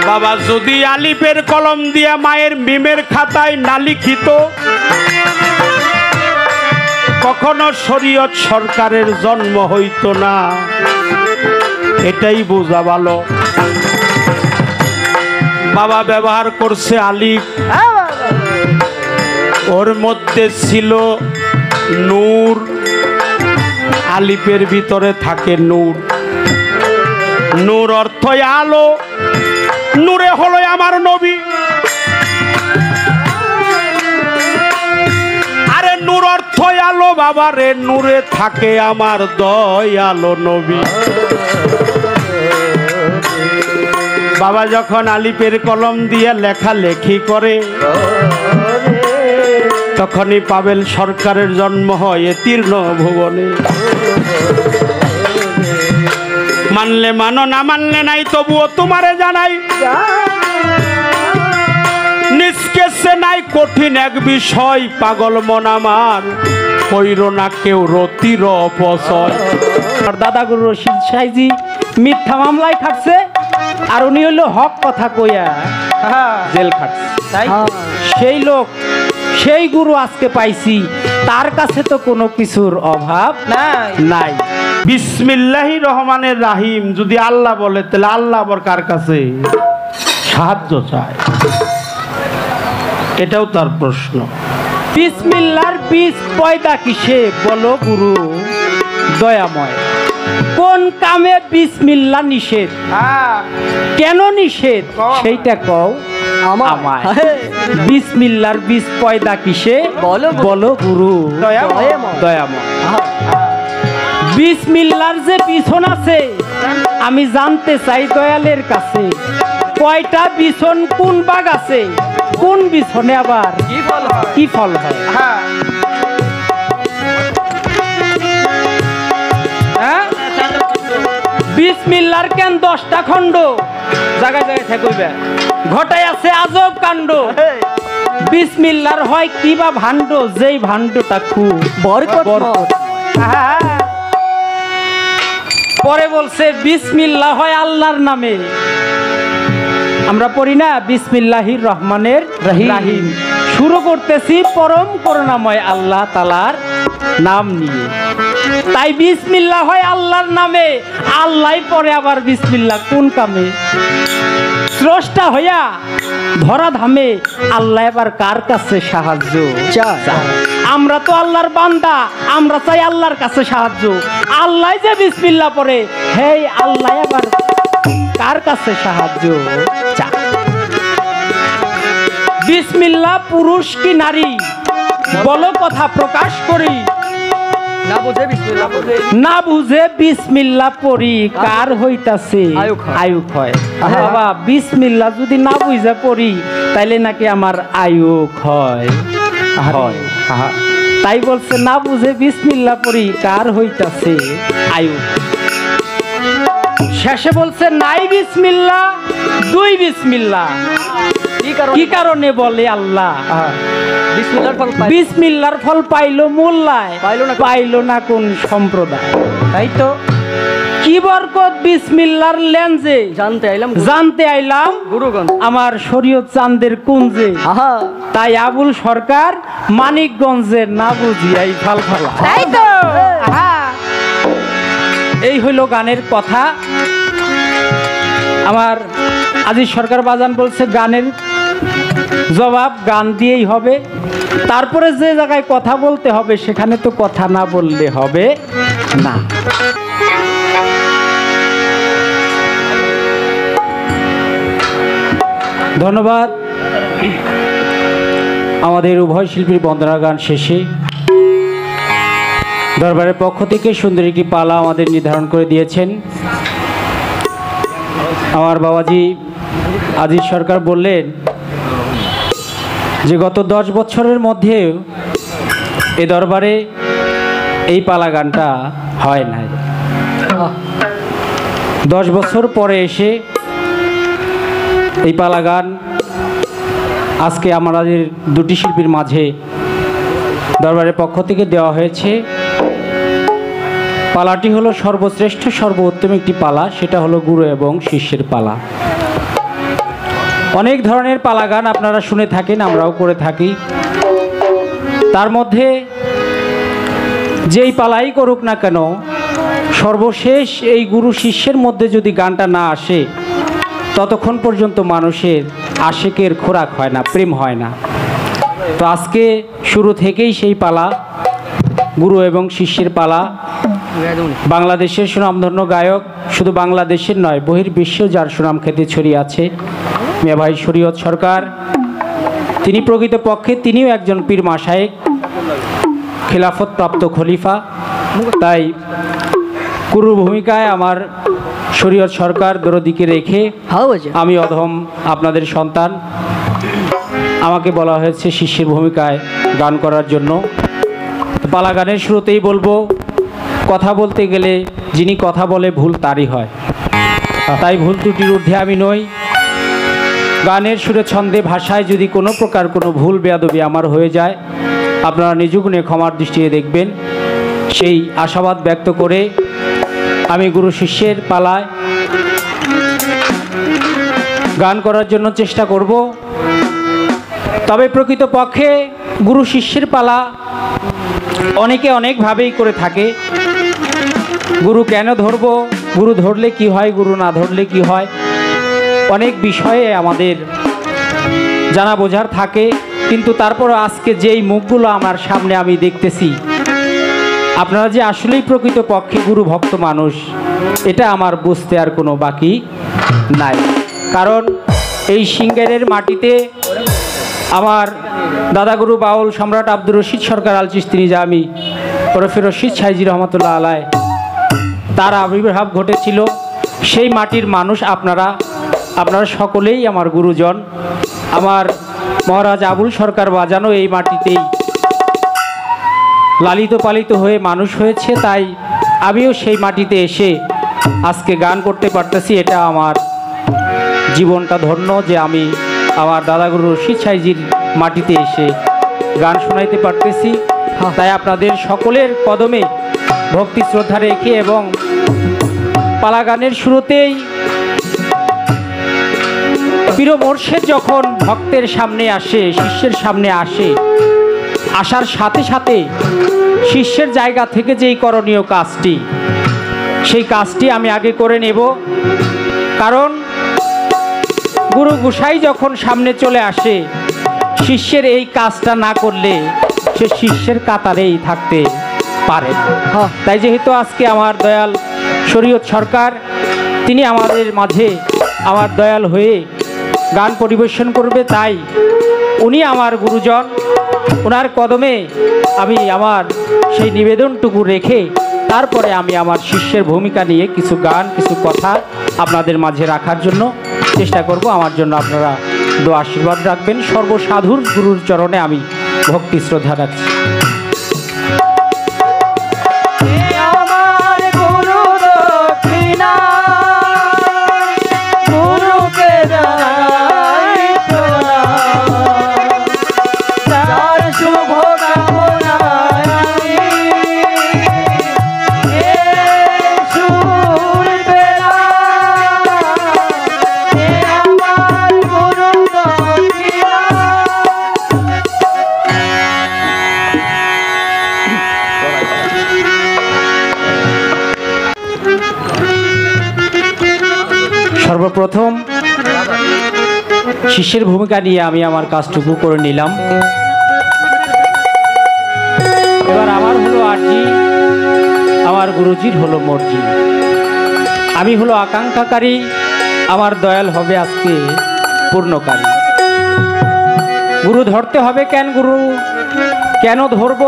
বাবা যদি আলিফের কলম দিয়া মায়ের মিমের খাতায় না লিখিত, কখনো শরীয়ত সরকারের জন্ম হইত না। এটাই বোঝা ভালো। বাবা ব্যবহার করছে আলিফ, ওর মধ্যে ছিল নূর, আলিফের ভিতরে থাকে নূর। নূর অর্থই আলো, নূরে হলো আমার নবী। আরে নূর অর্থই আলো বাবা রে, নূরে থাকে আমার দয়ালো নবী। বাবা যখন আলিফের কলম দিয়ে লেখালেখি করে, তখনই পাবেল সরকারের জন্ম হয় এ তীর্ণ ভুবনে। মানলে মানো, না মানলে নাই, তবুও তোমারে জানাই নিষ্কেছে নাই কঠিন এক বিষয়। পাগল মন আমার কইর না কেউ রতির অপচয়। দাদাগুরু রশিদ সাইজি মিথ্যা মামলায় খাটছে, আর উনি হইল হক কথা কইয়া জেল খাটছে। তাই সেই লোক, সেই গুরু আজকে পাইছি, তার কাছে তো কোনো কিছুর অভাব নাই। বিসমিল্লাহির রহমানের রাহিম যদি আল্লাহ বলে, তাহলে আল্লাহ আবার কার কাছে সাহায্য চায়? এটাও তার প্রশ্ন। বিসমিল্লাহর বীজ পয়দা কিসে বলো গুরু দয়াময়? কোন কামে বিসমিল্লাহ নিষেধ, কেন নিষেধ সেইটা কও আমায়। বিসমিল্লাহর বীজ পয়দা কিসে বলো গুরু দয়াময়? বিসমিল্লাহর যে পিছন আছে আমি জানতে চাই দয়ালের কাছে। কয়টা বিছন, কোন বাগ আছে, কোন বিছনে আবার কি ফল হয়? বিসমিল্লাহর কেন 10টা খণ্ড? জায়গায় জায়গায় থাকবে, ঘটায় আছে আজব কাণ্ড। বিসমিল্লাহর হয় কি বা ভাণ্ড, যেই ভাণ্ডটা খুব বরকত। পরে বলছে বিসমিল্লাহ হয় আল্লাহর নামে। আমরা পড়ি না বিসমিল্লাহির রহমানের রাহিম, শুরু করতেছি পরম করুণাময় আল্লাহ তাআলার নাম নিয়ে। তাই বিসমিল্লাহ হয় আল্লাহর নামে, আল্লাহ পরে আবার বিসমিল্লাহ কোন কামে? স্রষ্টা হইয়া ধরা ধামে আল্লাহ এবার কার কাছে সাহায্য চায়? আমরা তো আল্লাহর বান্দা, আমরা চাই আল্লাহর কাছে সাহায্য। আল্লাহ যে বিসমিল্লাহ পড়ে, হে আল্লাহ এবার কার কাছে সাহায্য চায়? বিসমিল্লাহ পুরুষ কি নারী বলো কথা প্রকাশ করি, না বুঝে বিসমিল্লাহ পড়ি কার হইতাছে আয়ুক হয়। বাবা বিসমিল্লাহ যদি না বুঝে পড়ি তাইলে নাকি আমার আয়ুক হয়। তাই বলছে না বুঝে বিসমিল্লাহ পড়ি কার হইতাছে আয়ুক। শেষে বলছে নাই বিসমিল্লাহ দুই বিসমিল্লাহ। কি কারণে বলে আল্লাহ বিসমিল্লাহর ফল পাইলো মোল্লায়, পাইলো না কোন সম্প্রদায়? তাই তো কি বরকত বিসমিল্লাহর লেন্সে জানতে আইলাম আমার শরীয়ত চাঁদের কুঞ্জে। তাই আবুল সরকার মানিকগঞ্জে না বুঝিয়াই ফাল ফালা। তাই তো এই হইল গানের কথা। আমার আজিজ সরকার বাজান বলছে গানের জবাব গান দিয়েই হবে। তারপরে যে জায়গায় কথা বলতে হবে সেখানে তো কথা না বললে হবে না। ধন্যবাদ। আমাদের উভয় শিল্পীর বন্দনা গান শেষে দরবারের পক্ষ থেকে সুন্দর একটি পালা আমাদের নির্ধারণ করে দিয়েছেন আমার বাবাজি আজিজ সরকার। বললেন যে গত 10 বছরের মধ্যে এই দরবারে এই পালা গানটা হয় না। 10 বছর পরে এসে এই পালা গান আজকে আমাদের দুটি শিল্পীর মাঝে দরবারের পক্ষ থেকে দেওয়া হয়েছে। পালাটি হলো সর্বশ্রেষ্ঠ সর্বোত্তম একটি পালা, সেটা হলো গুরু এবং শিষ্যের পালা। অনেক ধরনের পালা গান আপনারা শুনে থাকেন, আমরাও করে থাকি। তার মধ্যে যেই পালাই করুক না কেন, সর্বশেষ এই গুরু শিষ্যের মধ্যে যদি গানটা না আসে, ততক্ষণ পর্যন্ত মানুষের আশেকের খোরাক হয় না, প্রেম হয় না। তো আজকে শুরু থেকেই সেই পালা, গুরু এবং শিষ্যের পালা। বাংলাদেশের সুনামধন্য গায়ক, শুধু বাংলাদেশের নয় বহির্বিশ্বেও যার সুনাম খ্যাতি ছড়িয়ে আছে, মিয়া ভাই শরীয়ত সরকার, তিনি প্রকৃতপক্ষে তিনিও একজন পীর মাশায়েখ, খিলাফত প্রাপ্ত খলিফা। তাই গুরুর ভূমিকায় আমার শরীয়ত সরকার দরদিকে রেখে আমি অধম আপনাদের সন্তান, আমাকে বলা হয়েছে শিষ্যের ভূমিকায় গান করার জন্য। পালা গানের শুরুতেই বলবো, কথা বলতে গেলে যিনি কথা বলে ভুল তারই হয়, তাই ভুল ত্রুটির ঊর্ধ্বে আমি নই। গানের সুরে ছন্দে ভাষায় যদি কোনো প্রকার কোনো ভুল বেয়াদবি আমার হয়ে যায়, আপনারা নিজ গুণে ক্ষমার দৃষ্টিতে দেখবেন, সেই আশাবাদ ব্যক্ত করে আমি গুরু শিষ্যের পালায় গান করার জন্য চেষ্টা করব। তবে প্রকৃতপক্ষে গুরু শিষ্যের পালা অনেকে অনেকভাবেই করে থাকে। গুরু কেন ধরব, গুরু ধরলে কি হয়, গুরু না ধরলে কি হয়, অনেক বিষয়ে আমাদের জানা বোঝার থাকে। কিন্তু তারপর আজকে যেই মুখগুলো আমার সামনে আমি দেখতেছি, আপনারা যে আসলেই প্রকৃতপক্ষে গুরু ভক্ত মানুষ, এটা আমার বুঝতে আর কোনো বাকি নাই। কারণ এই সিঙ্গারের মাটিতে আমার দাদাগুরু বাউল সম্রাট আব্দুর রশিদ সরকার আল চিশতি নিজামি ওরফে রশিদ সাইজি রহমতুল্লাহ আলাই, তার আবির্ভাব ঘটেছিল। সেই মাটির মানুষ আপনারা সকলেই আমার গুরুজন। আমার মহারাজ আবুল সরকার বাজানো এই মাটিতেই লালিত পালিত হয়ে মানুষ হয়েছে, তাই আমিও সেই মাটিতে এসে আজকে গান করতে পারতেছি। এটা আমার জীবনটা ধন্য যে আমি আমার দাদাগুরু রশিদ সাইজির মাটিতে এসে গান শোনাইতে পারতেছি। তাই আপনাদের সকলের কদমে ভক্তি শ্রদ্ধা রেখে এবং পালা গানের শুরুতেই পীর মোর্শেদ যখন ভক্তের সামনে আসে, শিষ্যের সামনে আসে, আসার সাথে সাথে শিষ্যের জায়গা থেকে যেই করণীয় কাজটি, সেই কাজটি আমি আগে করে নেব। কারণ গুরু গোসাই যখন সামনে চলে আসে, শিষ্যের এই কাজটা না করলে সে শিষ্যের কাতারেই থাকতে পারে না। তাই যেহেতু আজকে আমার দয়াল শরীয়ত সরকার, তিনি আমাদের মাঝে আমার দয়াল হয়ে গান পরিবেশন করবে, তাই উনি আমার গুরুজন, ওনার কদমে আমি আমার সেই নিবেদনটুকু রেখে তারপরে আমি আমার শিষ্যের ভূমিকা নিয়ে কিছু গান, কিছু কথা আপনাদের মাঝে রাখার জন্য চেষ্টা করব। আমার জন্য আপনারা দোয়া আশীর্বাদ রাখবেন। সর্বসাধুর গুরুর চরণে আমি ভক্তি শ্রদ্ধা রাখছি। সর্বপ্রথম শিষ্যের ভূমিকা নিয়ে আমি আমার কাজটুকু করে নিলাম। এবার আমার হলো আরজি, আমার গুরুজির হলো মর্জি। আমি হলো আকাঙ্ক্ষাকারী, আমার দয়াল হবে আজকে পূর্ণকারী। গুরু ধরতে হবে কেন, গুরু কেন ধরব,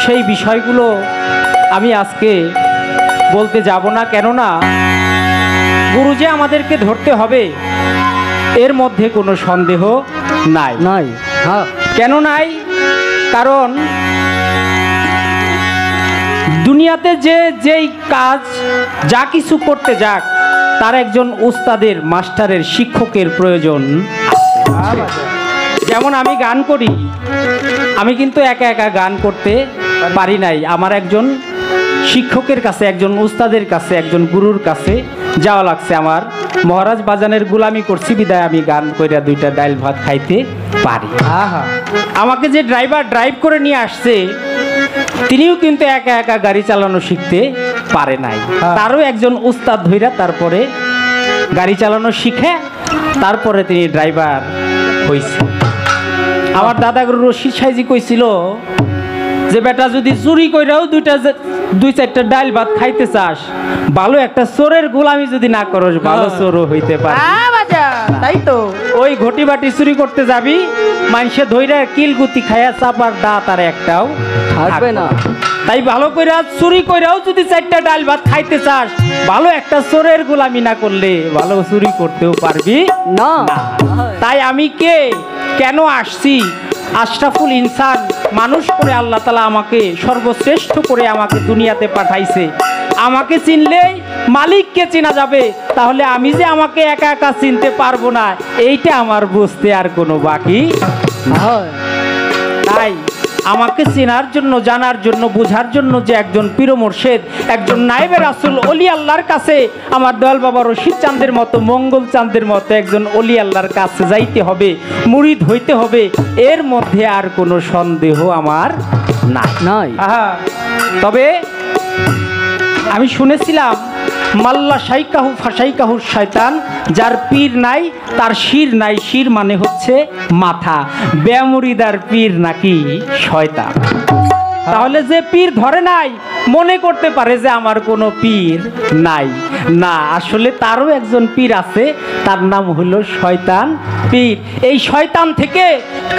সেই বিষয়গুলো আমি আজকে বলতে যাব না। কেননা গুরু যে আমাদেরকে ধরতে হবে এর মধ্যে কোনো সন্দেহ নাই। কেন নাই? কারণ দুনিয়াতে যেই কাজ যা কিছু করতে যাক, তার একজন উস্তাদের, মাস্টারের, শিক্ষকের প্রয়োজন। যেমন আমি গান করি, আমি কিন্তু একা একা গান করতে পারি নাই। আমার একজন শিক্ষকের কাছে, একজন উস্তাদের কাছে, একজন গুরুর কাছে যাওয়া লাগছে আমার মহারাজ বাজানের গোলামি করছি বিদায় আমি গান কইরা দুইটা ডাইল ভাত খাইতে পারি। আমাকে যে ড্রাইভার ড্রাইভ করে নিয়ে আসছে তিনিও কিন্তু একা একা গাড়ি চালানো শিখতে পারে নাই, তারও একজন উস্তাদ ধইরা তারপরে গাড়ি চালানো শিখে তারপরে তিনি ড্রাইভার হইছে। আমার দাদাগুরু রশিদ সাইজি কইছিল যে বেটা যদি চুরি কইরাও দুই চারটা ডাইল ভাত খাইতে চাস, ভালো একটা চোরের গোলামি যদি না করস ভালো চোরও হইতে পারে। তাই তো ওই ঘটি বাটি চুরি করতে যাবি, মানুষে ধইরা কিলগুতি খায়া চাপার দাঁত আর একটাও থাকবে না। তাই ভালো কইরা চুরি কইরাও যদি চারটা ডাল ভাত খাইতে চাস, ভালো একটা চোরের গোলামি না করলে ভালো চুরি করতেও পারবি না। তাই আমি কেন আসছি, আশরাফুল ইনসান মানুষ করে আল্লাহ তাআলা আমাকে সর্বশ্রেষ্ঠ করে আমাকে দুনিয়াতে পাঠাইছে। আমাকে চিনলেই মালিককে চেনা যাবে, তাহলে আমি যে আমাকে একা একা চিনতে পারবো না এইটা আমার বুঝতে আর কোনো বাকি। তাই আমাকে চেনার জন্য, জানার জন্য, বোঝার জন্য যে একজন পীর মুর্শিদ, একজন নায়েবে রাসূল ওলি আল্লাহর কাছে, আমার দয়াল বাবা রশিদ চাঁদের মতো, মঙ্গল চাঁদের মতো একজন ওলি আল্লাহর কাছে যাইতে হবে, মুরিদ হইতে হবে, এর মধ্যে আর কোনো সন্দেহ আমার নাই। তবে আমি শুনেছিলাম মাল্লা শাইকাহু ফাশাইকাহু শয়তান, যার পীর নাই তার শির নাই। শির মানে হচ্ছে মাথা, বেমুরিদার পীর নাকি শয়তান। তাহলে যে পীর ধরে নাই মনে করতে পারে যে আমার কোনো পীর নাই, না, আসলে তারও একজন পীর আছে, তার নাম হলো শয়তান পীর। এই শয়তান থেকে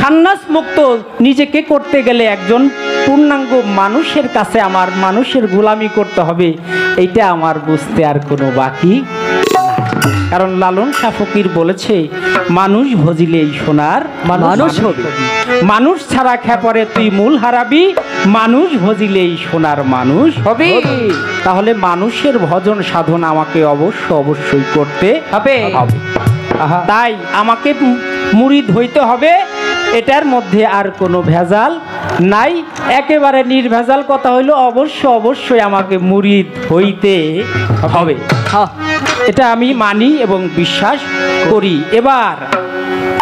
খান্নাস মুক্ত নিজেকে করতে গেলে একজন পূর্ণাঙ্গ মানুষের কাছে আমার মানুষের গোলামি করতে হবে, এইটা আমার বুঝতে আর কোনো বাকি নাই। কারণ লালন শাহ ফকির বলেছে, মানুষ ভজিলেই সোনার মানুষ হবে, মানুষ ছাড়া খেপরে তুই মূল হারাবি, মানুষ ভজিলেই সোনার মানুষ হবে। তাহলে মানুষের ভজন সাধন আমাকে অবশ্যই করতে হবে। তাই আমাকে মুরিদ হইতে হবে, এটার মধ্যে আর কোনো ভেজাল নাই। একেবারে নির্ভেজাল কথা হইল অবশ্যই আমাকে মুরিদ হইতে হবে, এটা আমি মানি এবং বিশ্বাস করি। এবার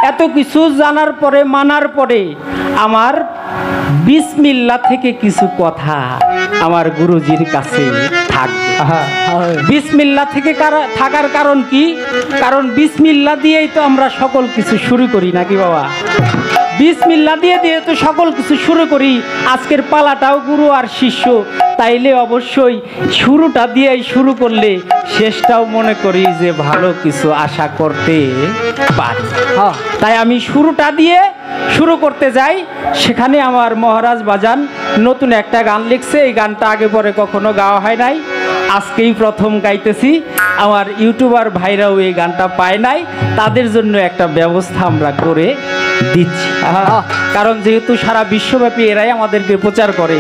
এত কিছু জানার পরে, মানার পরে আমার বিসমিল্লাহ থেকে কিছু কথা আমার গুরুজির কাছে থাকবে। বিসমিল্লাহ থেকে থাকার কারণ কি? কারণ বিসমিল্লাহ দিয়েই তো আমরা সকল কিছু শুরু করি, নাকি বাবা? বিসমিল্লাহ দিয়ে তো সকল কিছু শুরু করি। আজকের পালাটাও গুরু আর শিষ্য, তাইলে অবশ্যই শুরুটা দিয়েই শুরু করলে শেষটাও মনে করি যে ভালো কিছু আশা করতে পারি। তাই আমি শুরুটা দিয়ে শুরু করতে যাই। সেখানে আমার মহারাজ বাজান নতুন একটা গান লিখছে, এই গানটা আগে পরে কখনো গাওয়া হয় নাই, আজকেই প্রথম গাইতেছি। আমার ইউটিউবার ভাইরাও এই গানটা পায় নাই, তাদের জন্য একটা ব্যবস্থা আমরা করে দিচ্ছি। কারণ যেহেতু সারা বিশ্বব্যাপী এরাই আমাদেরকে প্রচার করে,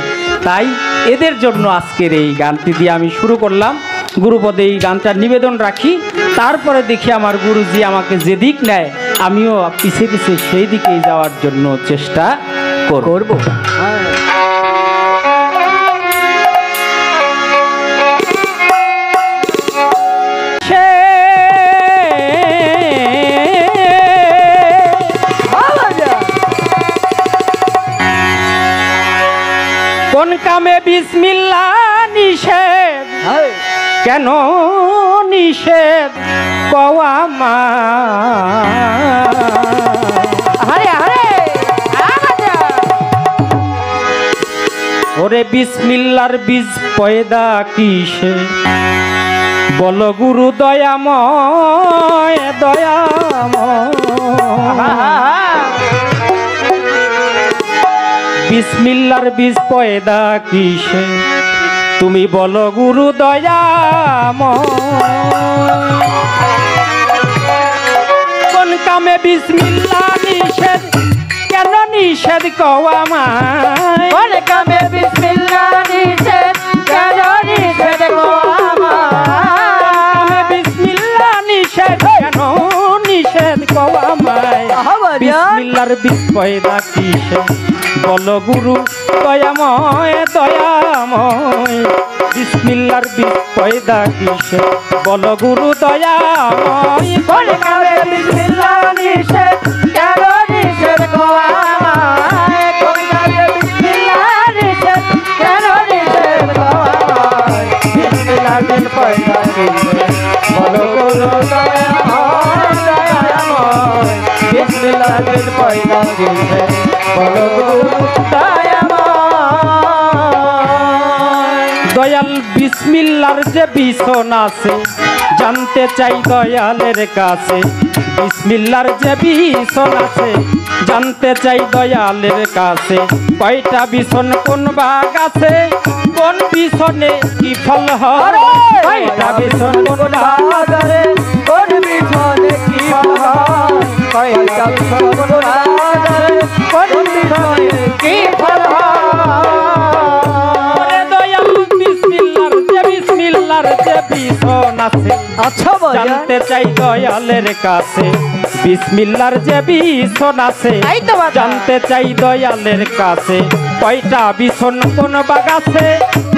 তাই এদের জন্য আজকের এই গানটি দিয়ে আমি শুরু করলাম। গুরুপদে এই গানটা নিবেদন রাখি, তারপরে দেখি আমার গুরুজি আমাকে যে দিক নেয় আমিও পিছে পিছে সেই দিকেই যাওয়ার জন্য চেষ্টা করব। কোন কামে বিসমিল্লাহ নিষেধ, কেন নিষেধ কওয়া মা? ওরে বিসমিল্লার বীজ পয়দা কিসে, বল গুরু দয়াময় দয়াময়। বিসমিল্লার বীজ পয়দা কিসে, তুমি বলো গুরু দয়াময়। কোন কামে বিসমিল্লাহ নিষেধ, কেন নিষেধ কওয়া মায়? কোন কামে বিসমিল্লাহ নিষেধ, কেন নিষেধ কওয়া মায়? বিসমিল্লাহ নিষেধ, কেন নিষেধ কওয়া মায়? বিসমিল্লার বীজ পয়দা কিসে, বল গুরু দয়াময় দয়াময়। বিসমিল্লার বীজ পয়দা কিসে বল গুরু দয়াময় কোন কালে বিসমিল্লাহ নিষেধ কেন নিষেধ গো আমায় কোন কালে বিসমিল্লাহ নিষেধ কেন নিষেধ গো আমায় বিসমিল্লাহ বিন পয়দা কিসে বলো গুরু দয়াময় দয়াময় বিসমিল্লাহ বিন পয়দা কিসে বলো গুরু দয়াময় দয়াল বিসমিল্লার যে বিছন আছে জানতে চাই দয়ালের কাছে বিসমিল্লার যে বিছন আছে জানতে চাই দয়ালের কাছে কয়টা বিছন কোন বাগ আছে কোন বিছনে কি ফল হয় কয়টা বিছন কোন বাগ আছে কোন বিছনে কি ফল হয় কয়টা বিছন কোন বাগ আছে কোন বিছনে কি ফল হয় দয়াল বিসমিল্লার যে বিছন আছে আচ্ছা জানতে চাই দয়ালের কাছে বিসমিল্লার যে বিছন আছে তাই তো বাবা। জানতে চাই দয়ালের কাছে কয়টা বিছন কোন বাগ আছে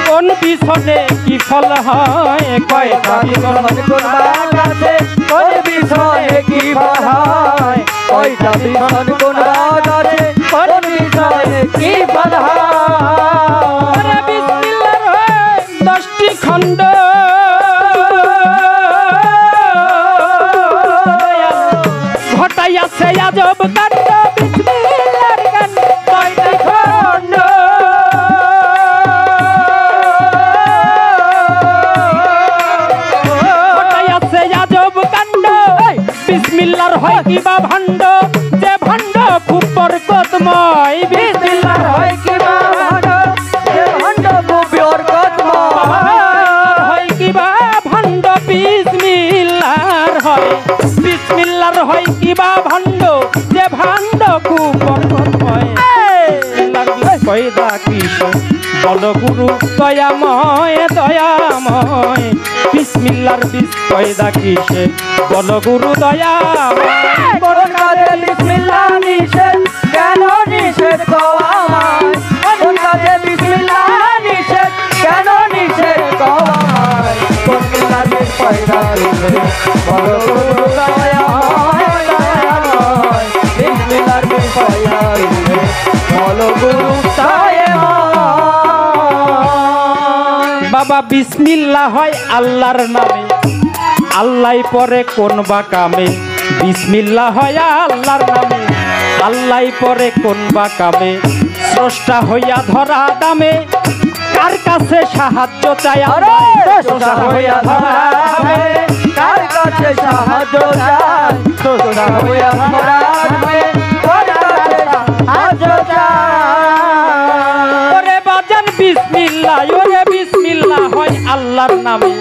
কোন বিছনে কি ফল হয় কয়টা বিছন কোন বাগ আছে কোন বিছনে কি ফল হয় কয়টা বিছন কোন বাগ আছে কোন বিছনে কি ফল হয় বিসমিল্লার হয় 10টি খণ্ড ঘটাইয়াছে আজব কাণ্ড বিসমিল্লার গান 10টি খণ্ড ঘটাইয়াছে আজব কাণ্ড বিসমিল্লার হয় কি বা ভাণ্ড যে ভাণ্ড খুব বরকতময় বিসমিল্লাহ হয় কি বা ভাণ্ড যে ভাণ্ড খুব বরকতময় হয় কি বা ভাণ্ড বিসমিল্লার হয় বিসমিল্লার হয় কি বা ভাণ্ড যে ভাণ্ড খুব বরকতময় পয়দা কিসে বল গুরু দয়াময় দয়াময় বিসমিল্লার বীজ পয়দা কিসে বল গুরু দয়াময় কোন কাজে বিসমিল্লাহ নিষেধ কেন নিষেধ গো আমায় কোন কাজে বিসমিল্লাহ নিষেধ কেন নিষেধ গো আমায় কোন কাজে পয়দা কিসে বলো গুরু দয়াময় দয়াময় বিসমিল্লাহর বিন পয়দা কিসে বলো গুরু দয়াময় বাবা বিসমিল্লাহ হয় আল্লাহর নামে আল্লাহ পরে কোন বা কামে বিসমিল্লাহ হয় আল্লাহর নামে আল্লাহ পরে কোন বা কামে স্রষ্টা হইয়া ধরা দামে কার কাছে সাহায্য চাই আরে সোজা হইয়া ধরা ধামে কার কাছে সাহায্য চাই সোজা হইয়া ধরা ধামে কার কাছে সাহায্য চাই ওরে বাজান বিসমিল্লাহ ওরে বিসমিল্লাহ হয় আল্লাহর নামে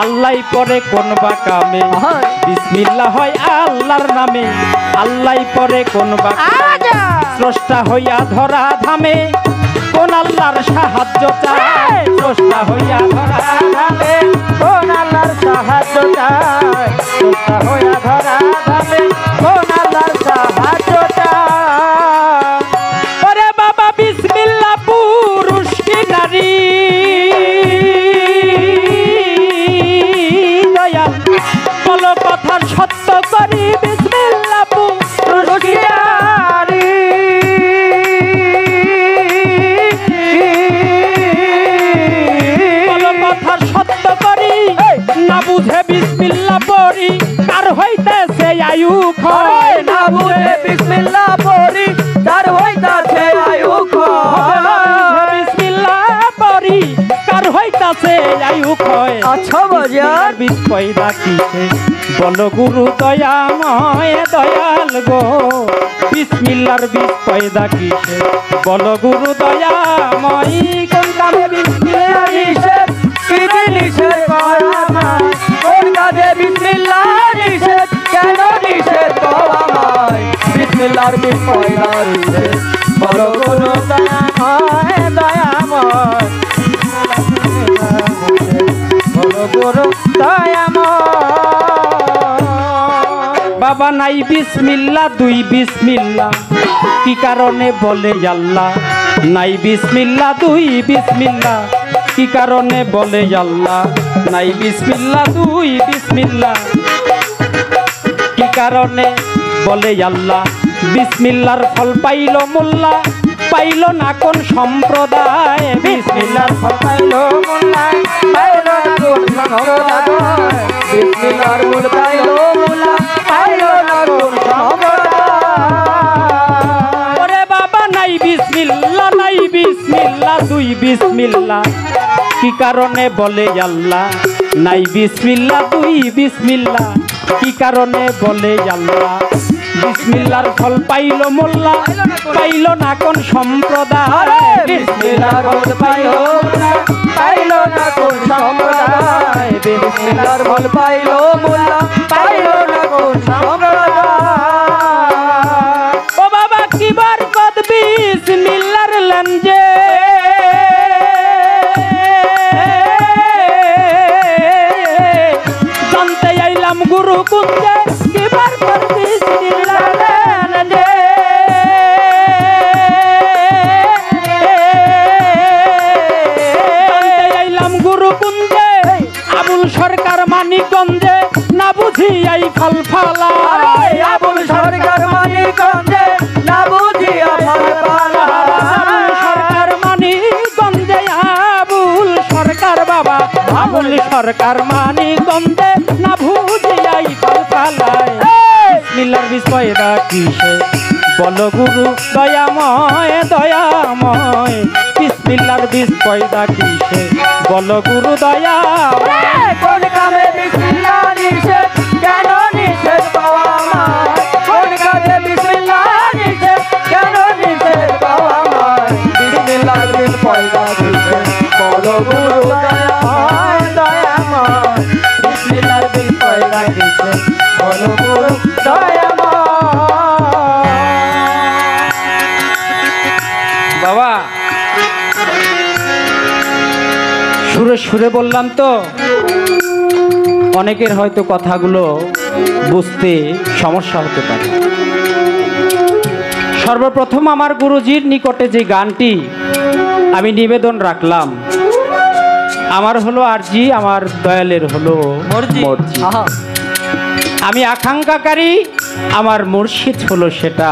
আল্লাহ পরে কোন বা কামে বিসমিল্লাহ হয় আল্লাহর নামে আল্লাহ পরে কোন বা কামে স্রষ্টা হইয়া ধরা ধামে কোন আল্লাহর সাহায্য চায় স্রষ্টা হইয়া ধরা ধামে কোন আল্লাহর সাহায্য চাই সোজা হইয়া ধরা ধামে কোন আল্লাহর সাহায্য চাই ওরে বাবা বিসমিল্লাহ পুরুষ কি নারী দয়াল বলো কথা সত্য করি বিসমিল্লাহ পুরুষ কি নারী বলো কথা সত্য করি না বুঝে বিসমিল্লাহ পড়ি কার হইতেছে আয়ু ক্ষয় না বুঝে বিসমিল্লাহ পড়ি তার হইতাছে আয়ু ক্ষয় বিসমিল্লাহ পড়ি কার হইতাছে আয়ু ক্ষয় আচ্ছা বাজার বীজ পয়দা কিসে বল গুরু দয়াময় দয়াল গো বিসমিল্লার বীজ পয়দা কিসে বল গুরু দয়াময় কোন কামে বিসমিল্লাহ নিষেধ কি নিষেধ করা আমায় কোন কাজে বিসমিল্লাহ নিষেধ কেন নিষেধ করা আমায় বিসমিল্লাহর বিন পয়দা নিষেধ বলো গুরু দয়াময় দয়াময় বলো গুরু দয়াময় বাবা নাই বিসমিল্লাহ দুই বিসমিল্লাহ কি কারণে বলে আল্লাহ নাই বিসমিল্লাহ দুই বিসমিল্লাহ কি কারণে বলে আল্লাহ নাই বিসমিল্লাহ দুই বিসমিল্লাহ কি কারণে বলে আল্লাহ বিসমিল্লাহর ফল পাইল মোল্লা পাইল না কোন সম্প্রদায় বিসমিল্লাহর ফল পাইলো মোল্লা পাইলো না কোন সম্প্রদায় বিসমিল্লাহর ফল পাইলো মোল্লা পাইলো না কোন সম্প্রদায় ওরে বাবা নাই বিসমিল্লাহ দুই বিসমিল্লাহ কি কারণে বলে আল্লাহ নাই বিসমিল্লাহ দুই বিসমিল্লাহ কি কারণে বলে আল্লাহ বিসমিল্লাহর ফল পাইল মোল্লা পাইল না কোন সম্প্রদায় বিসমিল্লাহর ফল পাইলো মোল্লা পাইলো না কোন সম্প্রদায় বিসমিল্লাহর ফল পাইলো মোল্লা পাইলো না কোন সম্প্রদায় ও বাবা কি বরকত বিসমিল্লাহর লঞ্জে জানতে আইলাম গুরু কুঞ্জে কি বরকত বিসমিল্লাহর লঞ্জে জানতে আইলাম গুরু কুঞ্জে আবুল সরকার মানিকগঞ্জে না বুঝি এই ফল ফালা আবুল সরকার মানিকগঞ্জে না বুঝিয়া ফল পালা সরকার মানিকগঞ্জে আবুল সরকার বাবা আবুল সরকার মানিকগঞ্জে না বুঝিয়াই ফল ফালায় বিসমিল্লাহর বীজ পয়দা কিসে বলো গুরু দয়াময় দয়াময় বিসমিল্লাহর বীজ পয়দা কিসে বলো গুরু দয়াময় কোন কামে বিসমিল্লাহ নিষেধ কেন নিষেধ পাওয়া আমার কোন কাজে বিসমিল্লাহ নিষেধ কেন নিষেধ পাওয়া আমার বিসমিল্লাহর বীজ পয়দা দিছে বলো গুরু দয়াময় দয়াময় বিসমিল্লাহর বীজ পয়দা দিছে বলো গুরু দয়াময় বাবা সুরে সুরে বললাম তো অনেকের হয়তো কথাগুলো বুঝতে সমস্যা হতে পারে। সর্বপ্রথম আমার গুরুজির নিকটে যে গানটি আমি নিবেদন রাখলাম আমার হলো আরজি আমার দয়ালের হলো মর্জি আমি আকাঙ্ক্ষাকারী আমার মুর্শিদ হলো সেটা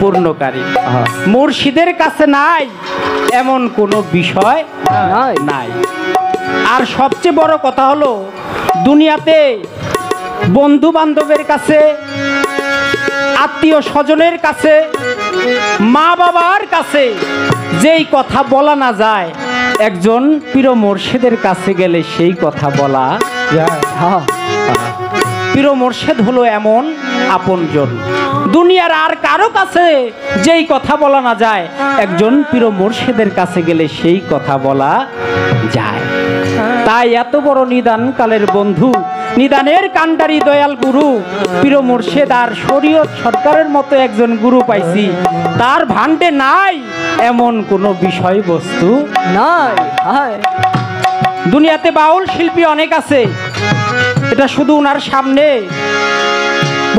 পূর্ণকারী মুর্শিদের কাছে নাই এমন কোনো বিষয় নাই আর সবচেয়ে বড় কথা হলো দুনিয়াতে বন্ধু বান্ধবের কাছে আত্মীয় স্বজনের কাছে মা বাবার কাছে যেই কথা বলা না যায় একজন পীর মুর্শিদের কাছে গেলে সেই কথা বলা যায়। পীর মুর্শিদ হলো এমন আপনজন দুনিয়ার আর কারো কাছে যেই কথা বলা না যায় একজন পীর মুর্শিদের কাছে গেলে সেই কথা বলা যায়। তাই এত বড় নিদান কালের বন্ধু নিদানের কান্ডারি দয়াল গুরু পীর মুর্শিদ আর শরীয়ত সরকারের মতো একজন গুরু পাইছি তার ভান্ডে নাই এমন কোনো বিষয়বস্তু নাই। দুনিয়াতে বাউল শিল্পী অনেক আছে এটা শুধু ওনার সামনে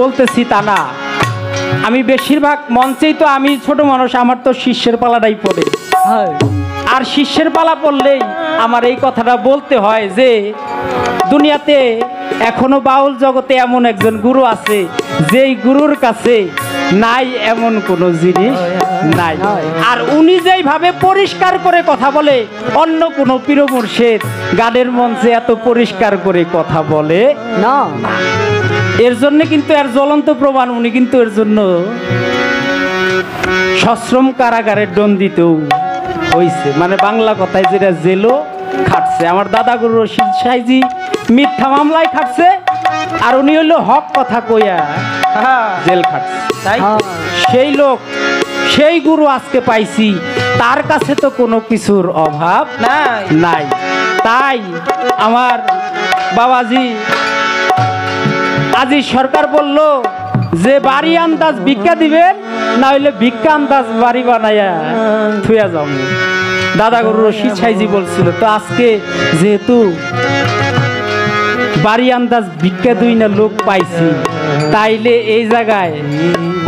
বলতেছি তা না আমি বেশিরভাগ মঞ্চেই তো আমি ছোট মানুষ আমার তো শিষ্যের পালাটাই পড়ে আর শিষ্যের পালা পড়লেই আমার এই কথাটা বলতে হয় যে দুনিয়াতে এখনো বাউল জগতে এমন একজন গুরু আছে যেই গুরুর কাছে নাই এমন কোনো জিনিস নাই আর উনি যেইভাবে পরিষ্কার করে কথা বলে অন্য কোনো পীর মুর্শিদ গানের মঞ্চে এত পরিষ্কার করে কথা বলে না। এর জন্য কিন্তু এর জ্বলন্ত প্রমাণ উনি কিন্তু এর জন্য সশ্রম কারাগারের দণ্ডিতও হইছে মানে বাংলা কথায় যেটা জেলও খাটছে আমার দাদা গুরু রশিদ সাইজি মিথ্যা মামলায় খাটছে আর উনি হইলো হক কথা কইয়া জেল খাটছে তাই সেই লোক সেই গুরু আজকে পাইছি তার কাছে তো কোনো কিছুর অভাব নাই তাই আমার বাবাজি আজি সরকার বলল যে বাড়ি আন্দাজ ভিক্ষা দিবেন না হইলে ভিক্ষা আন্দাজ বাড়ি বানাইয়া থুয়া যাও দাদা গুরু রশিদ সাইজি বলছিল তো আজকে যেহেতু বাড়ি আন্দাজ ভিক্ষা দুই না লোক পাইছি তাইলে এই জায়গায়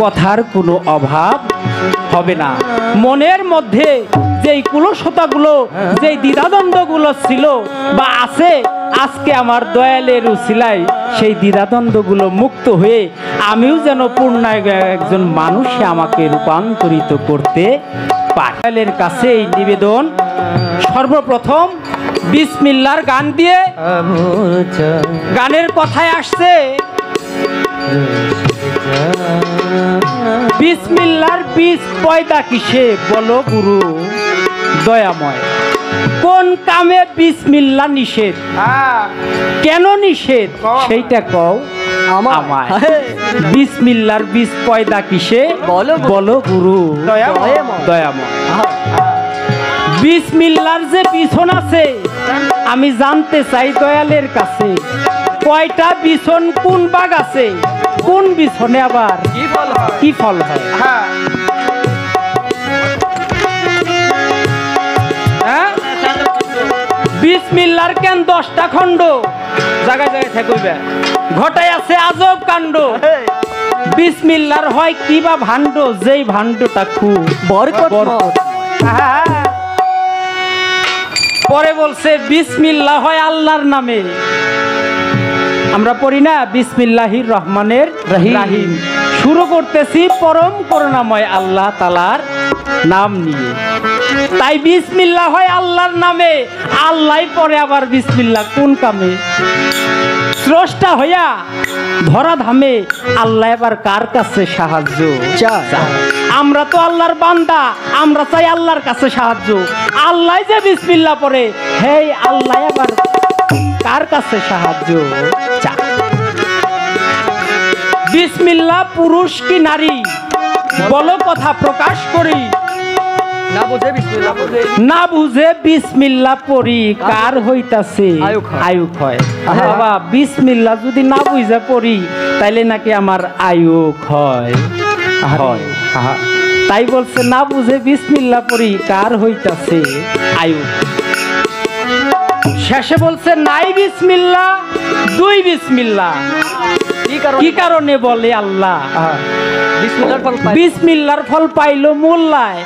কথার কোনো অভাব হবে না মনের মধ্যে যেই কুলসতাগুলো যেই দ্বিধাদ্বন্দ্বগুলো ছিল বা আছে, আজকে আমার দয়ালের উসিলায় সেই দ্বিধাদ্বন্দ্বগুলো মুক্ত হয়ে আমিও যেন পূর্ণাঙ্গ একজন মানুষে আমাকে রূপান্তরিত করতে পারি। দয়ালের কাছে এই নিবেদন, সর্বপ্রথম বিসমিল্লাহর গান দিয়ে। গানের কথায় আসছে বিসমিল্লাহর বীজ পয়দা কিসে বলো গুরু দয়াময়। কোন কামে বিসমিল্লাহ নিষেধ, কেন নিষেধ সেইটা কও আমায়। বিসমিল্লাহর বীজ পয়দা কিসে বলো গুরু দয়াময়। বিসমিল্লাহর যে পিছন আছে আমি জানতে চাই দয়ালের কাছে, কয়টা বিছন কোন বাগ আছে, কোন বিছনে আবার কি ফল হয়। বিসমিল্লাহর কেন 10টা খণ্ড, জায়গায় জায়গায় ঠেকইবে, ঘটায় আছে আজব কাণ্ড। বিসমিল্লাহর হয় কি বা ভাণ্ড, যেই ভাণ্ডটা খুব বরকত। পরে বলছে বিসমিল্লাহ হয় আল্লাহর নামে। আমরা পড়ি না বিসমিল্লাহির রহমানের রহিম। শুরু করতেছি পরম করুণাময় আল্লাহ তাআলার নাম নিয়ে। তাই বিসমিল্লাহ হয় আল্লাহর নামে, আল্লাহ পরে আবার বিসমিল্লাহ কোন কামে। স্রষ্টা হইয়া ধরা ধামে আল্লাহ এবার কার কাছে সাহায্য চায়। আমরা তো আল্লাহর বান্দা, আমরা চাই আল্লাহর কাছে সাহায্য। আল্লাহ যে বিসমিল্লাহ পড়ে, হে আল্লাহ এবার কার কাছে সাহায্য চায়। বিসমিল্লাহ পুরুষ কি নারী বলো কথা প্রকাশ করি, না বুঝে বিসমিল্লাহ পড়ি কার হইতাছে আয়ু ক্ষয়। বাবা বিসমিল্লাহ যদি না বুঝে পড়ি তাইলে নাকি আমার আয়ু ক্ষয় হয়। তাই বলছে না বুঝে বিসমিল্লাহ পড়ি কার হইতাছে আয়ু। শেষে বলছে নাই বিসমিল্লাহ দুই বিসমিল্লাহ, কি কারণে বলে আল্লাহ। বিসমিল্লাহর ফল পাইলো মোল্লায়,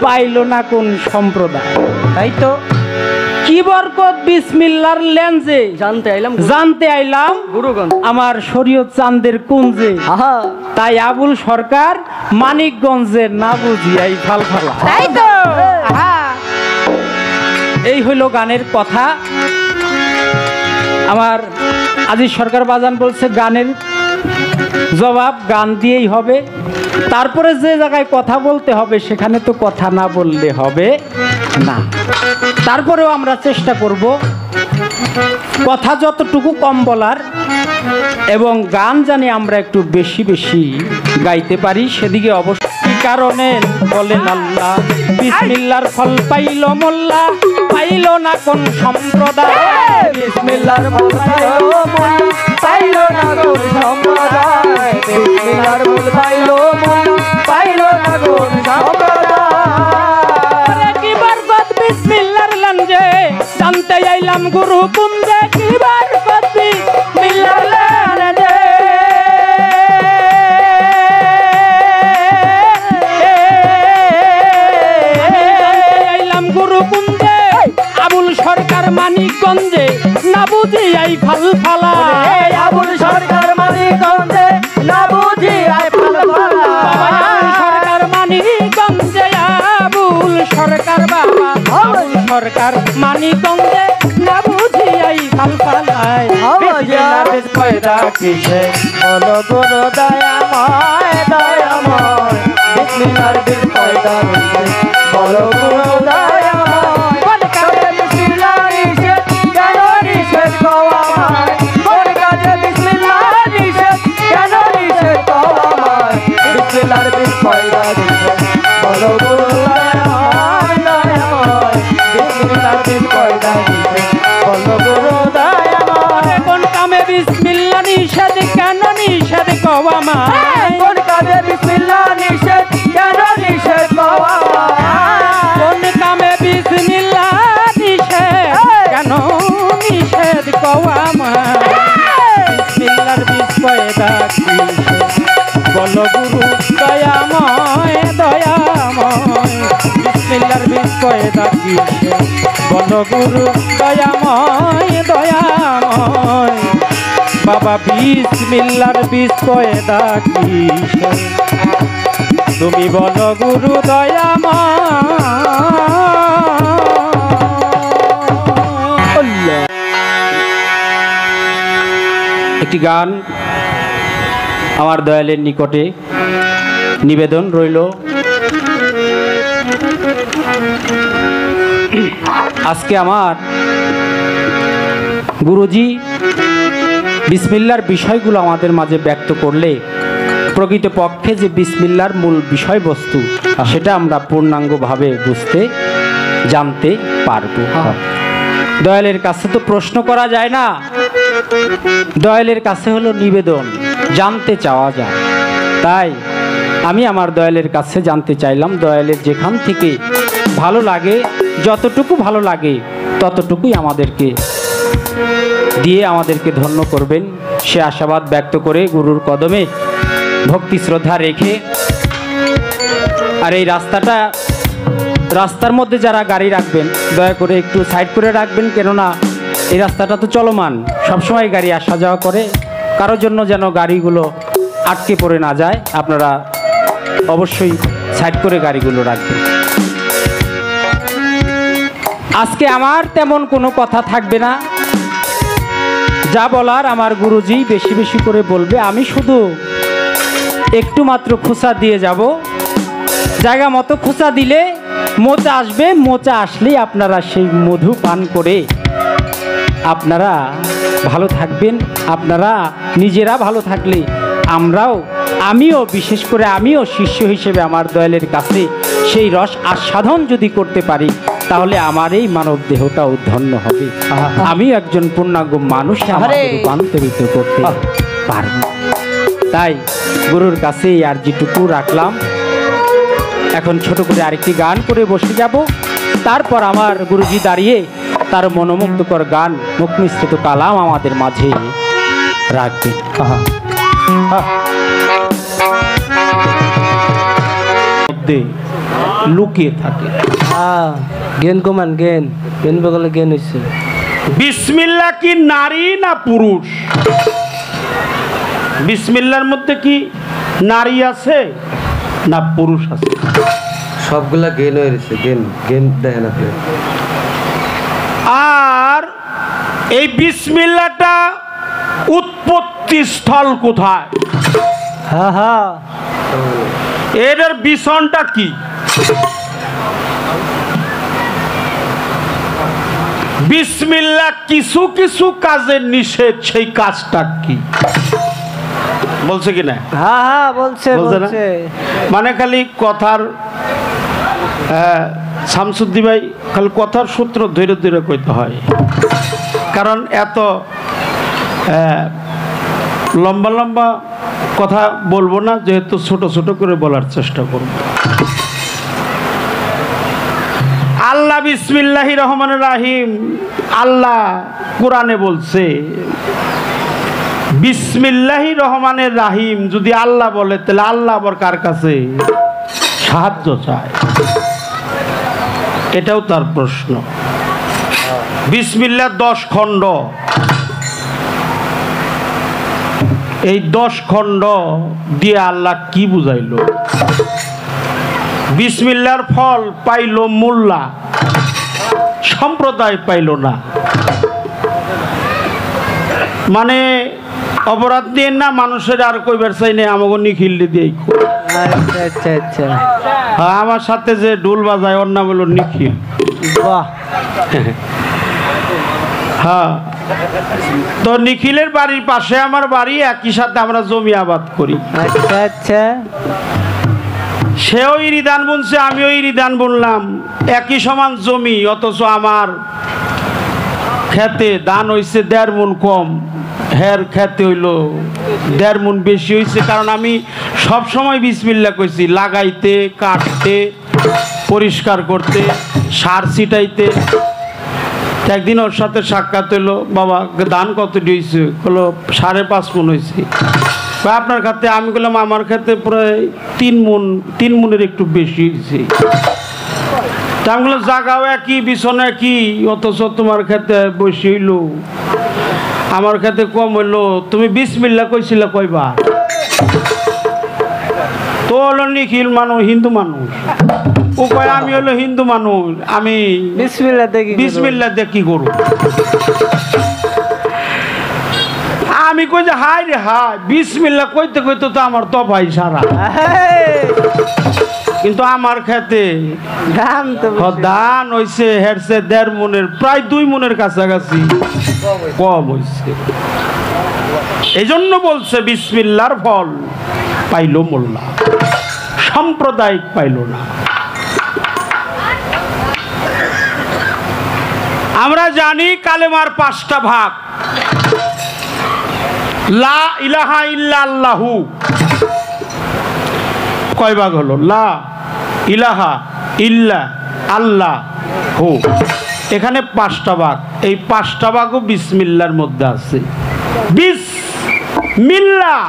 পাইলো না কোন সম্প্রদায়। তাই তো কি বরকত বিসমিল্লাহর লেন্সে জানতে আইলাম আমার শরীয়ত চাঁদের কুঞ্জে। তাই আবুল সরকার মানিকগঞ্জে না বুঝিয়াই ফাল ফালা। তাই তো এই হইল গানের কথা। আমার আজিজ সরকার বাজান বলছে গানের জবাব গান দিয়েই হবে। তারপরে যে জায়গায় কথা বলতে হবে সেখানে তো কথা না বললে হবে না। তারপরেও আমরা চেষ্টা করব কথা যতটুকু কম বলার এবং গান জানি আমরা একটু বেশি বেশি গাইতে পারি সেদিকে অবশ্যই। কি কারণে বলেন আল্লাহ বিসমিল্লাহর ফল পাইল মোল্লা, পাইল না কোন সম্প্রদায়। বিসমিল্লাহর ফল পাইল মোল্লা, পাইল না কোন সম্প্রদায়। বিসমিল্লাহর ফল পাইল মোল্লা, পাইল না কোন সম্প্রদায়। কি বরকত বিসমিল্লাহর লাঞ্জে জানতে আইলাম গুরু কুঞ্জে। কি বরকত বিসমিল্লাহর লাঞ্জে আবুল সরকার মানিকগঞ্জে না বুঝি আই ফাল ফালা। আবুল সরকার মানিকগঞ্জে না বুঝি আই ফাল ফালা। সরকার মানিকগঞ্জে আবুল সরকার বাবা, আবুল সরকার মানিকগঞ্জে না বুঝি আই ফাল ফালায়। বিসমিল্লাহির পয়দা কিসে বলো গুরু দয়াময় দয়াময়। বিসমিল্লাহির পয়দা কিসে বলো গুরু দয়াময়। কোন কাজে বিসমিল্লাহ নিষেধ কেন নিষেধ কও আমায়। কোন কাজে বিসমিল্লাহ নিষেধ কেন নিষেধ কও আমায়। বিসমিল্লাহির পয়দা কিসে বলো গুরু দয়াময় দয়াময়। বিসমিল্লাহির পয়দা কিসে বলো গুরু দয়াময়। কোন কামে বিসমিল্লাহ নিষেধ কেন নিষেধ কও আমায়। কোন কাজে বিসমিল্লাহ নিষেধ কেন নিষেধ কও আমায়। কোন কামে বিসমিল্লাহ নিষেধ কেন নিষেধ কও আমায়। বিসমিল্লাহর বীজ পয়দা কিসে বলো গুরু দয়াময় দয়াময়। বিসমিল্লাহর বীজ কয়দা কিসে বল গুরু দয়াময় দয়াময় বাবা বিসমিল্লার বীজ কয়দা কিসে তুমি বল গুরু দয়াময়। একটি গান আমার দয়ালের নিকটে নিবেদন রইল। আজকে আমার গুরুজি বিসমিল্লার বিষয়গুলো আমাদের মাঝে ব্যক্ত করলে প্রকৃতপক্ষে যে বিসমিল্লার মূল বিষয়বস্তু সেটা আমরা পূর্ণাঙ্গভাবে বুঝতে জানতে পারব। দয়ালের কাছে তো প্রশ্ন করা যায় না, দয়ালের কাছে হলো নিবেদন, জানতে চাওয়া যায়। তাই আমি আমার দয়ালের কাছে জানতে চাইলাম, দয়ালের যেখান থেকে ভালো লাগে, যতটুকু ভালো লাগে ততটুকুই আমাদেরকে দিয়ে আমাদেরকে ধন্য করবেন সে আশাবাদ ব্যক্ত করে গুরুর কদমে ভক্তি শ্রদ্ধা রেখে, আর এই রাস্তার মধ্যে যারা গাড়ি রাখবেন দয়া করে একটু সাইড করে রাখবেন, কেননা এই রাস্তাটা তো চলমান, সবসময় গাড়ি আসা যাওয়া করে, কারোর জন্য যেন গাড়িগুলো আটকে পড়ে না যায়, আপনারা অবশ্যই সাইড করে গাড়িগুলো রাখবেন। আজকে আমার তেমন কোনো কথা থাকবে না, যা বলার আমার গুরুজি বেশি বেশি করে বলবে, আমি শুধু একটু মাত্র খোঁচা দিয়ে যাব। জায়গা মতো খোঁচা দিলে মোচা আসবে, মোচা আসলেই আপনারা সেই মধু পান করে আপনারা ভালো থাকবেন। আপনারা নিজেরা ভালো থাকলে আমিও বিশেষ করে আমিও শিষ্য হিসেবে আমার দয়ালের কাছে সেই রস আস্বাদন যদি করতে পারি, তাহলে আমার এই মানব দেহটাও ধন্য হবে, আমি একজন পূর্ণাঙ্গ মানুষে আমাকে রূপান্তরিত করতে পারব। তাই গুরুর কাছে আর যেটুকু রাখলাম, এখন ছোট করে আরেকটি গান করে বসে যাব, তারপর আমার গুরুজি দাঁড়িয়ে তার মনোমুগ্ধকর গান মুখ মিশ্রিত কালাম আমাদের মাঝে রাখবে। লুকিয়ে থাকে জ্ঞান কমান, জ্ঞান বগলে জ্ঞান হয়েছে। বিসমিল্লাহ কি নারী না পুরুষ? বিসমিল্লার মধ্যে কি নারী আছে না পুরুষ আছে? সবগুলা জ্ঞান হয়ে গেছে, জ্ঞান দেখেন আপনি। আর এই বিসমিল্লাহটা উৎপত্তি স্থল কোথায়? হ্যাঁ হ্যাঁ, এটার বিছনটা কি? বিসমিল্লাহ কিছু কিছু কাজের নিষেধ, সেই কাজটা কি বলছে কিনা? হ্যাঁ হ্যাঁ, বলছে বলছে। মানে খালি কথার শামসুদ্দি ভাই খালি কথার সূত্র ধীরে ধীরে কইতে হয়, কারণ এত লম্বা লম্বা কথা বলবো না, যেহেতু ছোট ছোট করে বলার চেষ্টা করব। আল্লাহ বিসমিল্লাহির রহমানির রাহিম, আল্লাহ কোরআনে বলছে বিসমিল্লাহির রহমানির রাহিম। যদি আল্লাহ বলে তাহলে আল্লাহ আবার কার কাছে সাহায্য চায়? এটাও তার প্রশ্ন। বিসমিল্লাহ 10 খণ্ড, এই 10 খণ্ড দিয়ে আল্লাহ কি বুঝাইল? বিসমিল্লাহর ফল পাইল মোল্লা, সম্প্রদায় পাইল না। মানে অপরাধ দিয়ে না, মানুষের আর কইবার চাই না, আমাকে নিখিল দিয়ে। আচ্ছা আচ্ছা আচ্ছা, হ্যাঁ, আমার সাথে যে ডোল বাজায় ওর নাম হলো নিখিল। বাহ। হ্যাঁ, তো নিখিলের বাড়ির পাশে আমার বাড়ি, একই সাথে আমরা জমি আবাদ করি। আচ্ছা আচ্ছা, সেও ইরিদান বুনছে, আমিও ইরিদান বুনলাম, একই সমান জমি, অথচ আমার খেতে ধান হইছে 1.5 মণ কম, হের খেতে হইল 1.5 মণ বেশি হয়েছে। কারণ আমি সব সময় বিসমিল্লাহ কইছি, লাগাইতে, কাটতে, পরিষ্কার করতে, সার ছিটাইতে। একদিন ওর সাথে সাক্ষাৎ হইলো, বাবা ধান কত হয়েছে? বললো 5.5 মণ হয়েছে। বা আপনার খাতে? আমি বললাম আমার খাতে প্রায় 3 মণ, 3 মণের একটু বেশি হয়েছে। তাহলে জাগাও একই বিছনে কি, অথচ তোমার খেতে বসিল, আমার খেতে কম হইলো। তুমি বিসমিল্লাহ কইছিলা কয়বার? তো হলো নিখিল মানুষ, হিন্দু মানুষ। ও কয় আমি হলো হিন্দু মানুষ, আমি বিসমিল্লাহ দেখি বিসমিল্লাহ দিয়ে কি করব? আমি কই যে হাই রে হাই, বিসমিল্লাহ কইতে কইতে তো আমার তফাই সারা। কিন্তু আমার খেতে দাম তো দান হইছে হেরছে 1.5 মনের, প্রায় 2 মনের কাছাকাছি কম হইছে। এই জন্য বলছে বিসমিল্লাহর ফল পাইল মোল্লা, সাম্প্রদায়িক পাইল না। আমরা জানি কালেমার 5টা ভাগ। লা ইলাহা ইল্লাল্লাহু কয় ভাগ হলো? লা ইলাহা ইল্লা আল্লাহু, এখানে 5টা ভাগ। এই 5টা ভাগও বিসমিল্লাহর মধ্যে আছে। বিসমিল্লাহ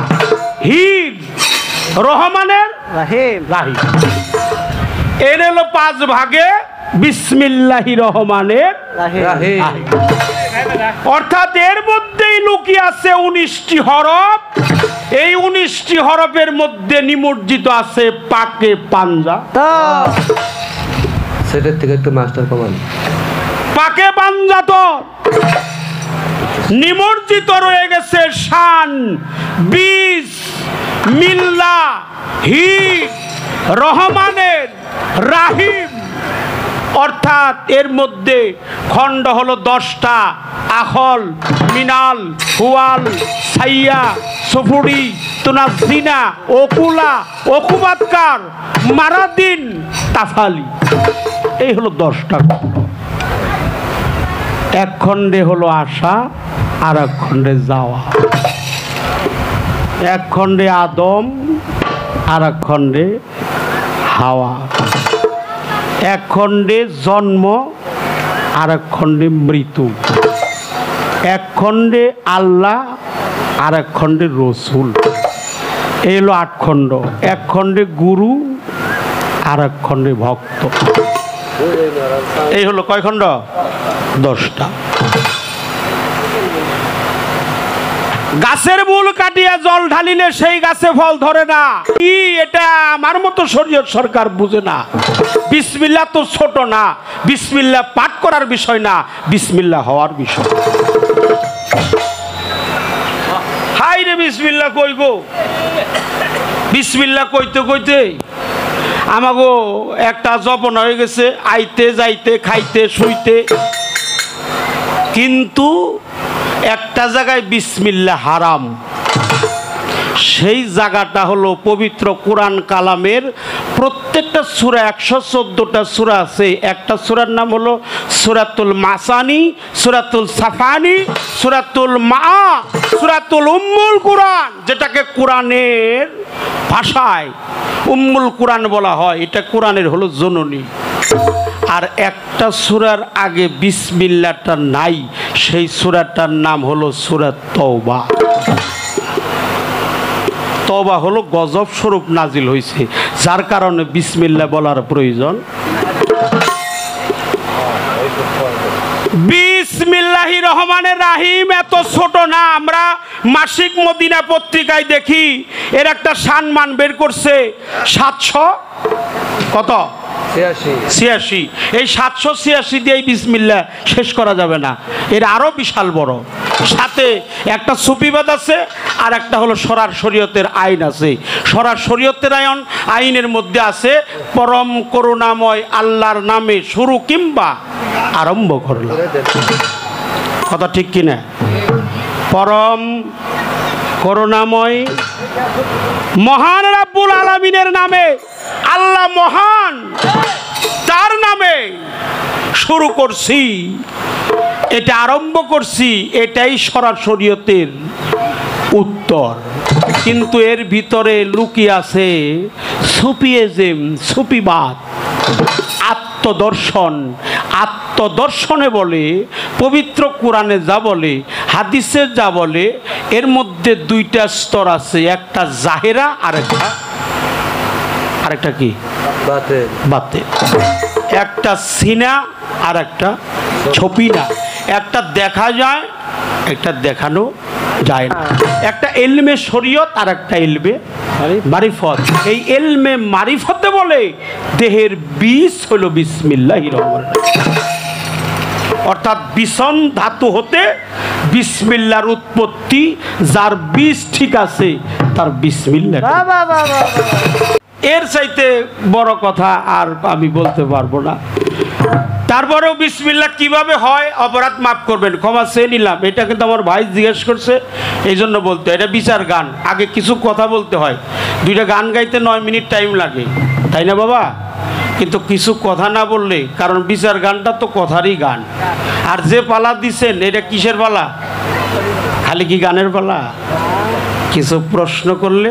হির রহমানের রাহিম রাহিম, এর হলো 5 ভাগে বিসমিল্লাহির রহমানের রাহিম। অর্থাৎ এর মধ্যেই লুকিয়ে আছে 19টি হরফ। এই 19টি হরফের মধ্যে নিমজ্জিত আছে পাকে পাঞ্জা। তো সেটার থেকে একটু মাস্টার কমান। পাকে পাঞ্জা তো নিমজ্জিত রয়ে গেছে শান বিসমিল্লাহি রহমানের রাহিম। অর্থাৎ এর মধ্যে খণ্ড হলো 10টা। আখল, মিনাল, হুয়াল, সাইয়া, সফুরি, তুনাজিনা, ওকুলা, ওকুবাতকার, মারাদিন, তাফালি। এই হলো 10টা খণ্ড। এক খণ্ডে হলো আসা, আর এক খণ্ডে যাওয়া। এক খণ্ডে আদম, আর এক খণ্ডে হাওয়া। এক খণ্ডে জন্ম, আর এক খণ্ডে মৃত্যু। এক খণ্ডে আল্লাহ, আর এক খণ্ডে রসুল। এই হলো 8 খণ্ড। এক খণ্ডে গুরু, আর এক খণ্ডে ভক্ত। এই হলো কয় খণ্ড? 10টা। গাছের মূল কাটিয়া জল ঢালিলে সেই গাছে ফল ধরে না। কি এটা আমার মতো শরীয়ত সরকার বুঝে না। বিসমিল্লাহ তো ছোট না, বিসমিল্লাহ পাঠ করার বিষয় না, বিসমিল্লাহ হওয়ার বিষয়। হাই রে বিসমিল্লাহ কই গো, বিসমিল্লাহ কইতে কইতে আমাগো একটা জপন হয়ে গেছে, আইতে যাইতে খাইতে শুইতে। কিন্তু একটা জায়গায় বিসমিল্লাহ হারাম। সেই জায়গাটা হলো পবিত্র কোরআন কালামের প্রত্যেকটা সূরা, 114টা সূরা আছে। একটা সূরার নাম হলো সূরাতুল মাসানি, সূরাতুল সাফানি, সূরাতুল মা, সূরাতুল উম্মুল কুরআন, যেটাকে কোরআনের ভাষায় উম্মুল কুরআন বলা হয়। এটা কোরআনের হলো জননী। আর একটা সূরার আগে বিসমিল্লাহটা নাই, সেই সূরাটার নাম হলো সূরা তওবা। তওবা হলো গজব স্বরূপ নাজিল হয়েছে, যার কারণে বিসমিল্লাহ বলার প্রয়োজন। বিসমিল্লাহির রহমানের রাহিম এত ছোট না। আমরা মাসিক মদিনা পত্রিকায় দেখি এর একটা সম্মান বের করছে 700 কত 86। এই 786 দিয়ে বিসমিল্লাহ শেষ করা যাবে না, এর আরো বিশাল বড়। সাথে একটা সুফিবাদ আছে, আর একটা হলো সরার শরীয়তের আইন আছে। সরার শরীয়তের আইনের মধ্যে আছে পরম করুণাময় আল্লাহর নামে শুরু কিংবা আরম্ভ করলাম। কথা ঠিক কিনা? পরম করুণাময় মহান রাব্বুল আলামিনের নামে, আল্লাহ মহান, তার নামে শুরু করছি, এটা আরম্ভ করছি, এটাই সরার শরীয়তের উত্তর। কিন্তু এর ভিতরে লুকিয়ে আছে সুফিজম, সুফিবাদ, আত্মদর্শন। আত্মদর্শনে বলে, পবিত্র কোরআনে যা বলে, হাদিসে যা বলে, এর মধ্যে 2টা স্তর আছে। একটা জাহেরা, আরেকটা কি? বাতেন। একটা সিনা আর একটা ছবি না, একটা দেখা যায় একটা দেখানো যায় না, একটা এলমে শরীয়ত আর একটা এলমে মারিফত। এই এলমে মারিফতে বলে দেহের বীজ হলো বিসমিল্লাহির রহমানির রহিম, অর্থাৎ বিসন ধাতু হতে বিসমিল্লাহর উৎপত্তি। যার বীজ ঠিক আছে তার বিসমিল্লাহ। এর চাইতে বড় কথা আর আমি বলতে পারবো না। তারপরেও বিসমিল্লাহ কিভাবে হয়, অপরাধ মাফ করবেন, ক্ষমা চেয়ে নিলাম। এটা কিন্তু আমার ভাই জিজ্ঞেস করছে, এই জন্য বলতে হয়। এটা বিচার গান, আগে কিছু কথা বলতে হয়। দুইটা গান গাইতে 9 মিনিট টাইম লাগে, তাই না বাবা? কিন্তু কিছু কথা না বললে, কারণ বিচার গানটা তো কথারই গান। আর যে পালা দিছেন এটা কিসের পালা? খালি কি গানের পালা? কিছু প্রশ্ন করলে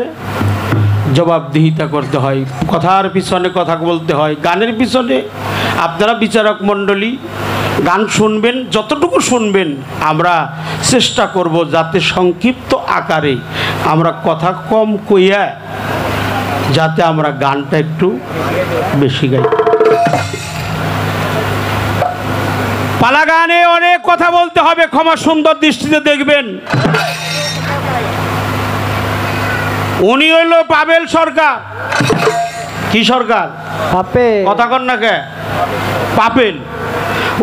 জবাবদিহিতা করতে হয়, কথার পিছনে কথা বলতে হয়, গানের পিছনে। আপনারা বিচারক মণ্ডলী গান শুনবেন, যতটুকু শুনবেন আমরা চেষ্টা করব যাতে সংক্ষিপ্ত আকারে আমরা কথা কম কইয়া যাতে আমরা গানটা একটু বেশি গাই। পালা গানে অনেক কথা বলতে হবে, ক্ষমা সুন্দর দৃষ্টিতে দেখবেন। উনি হইল পাবেল সরকার। কি সরকার? কথা কন না কে? পাবেল।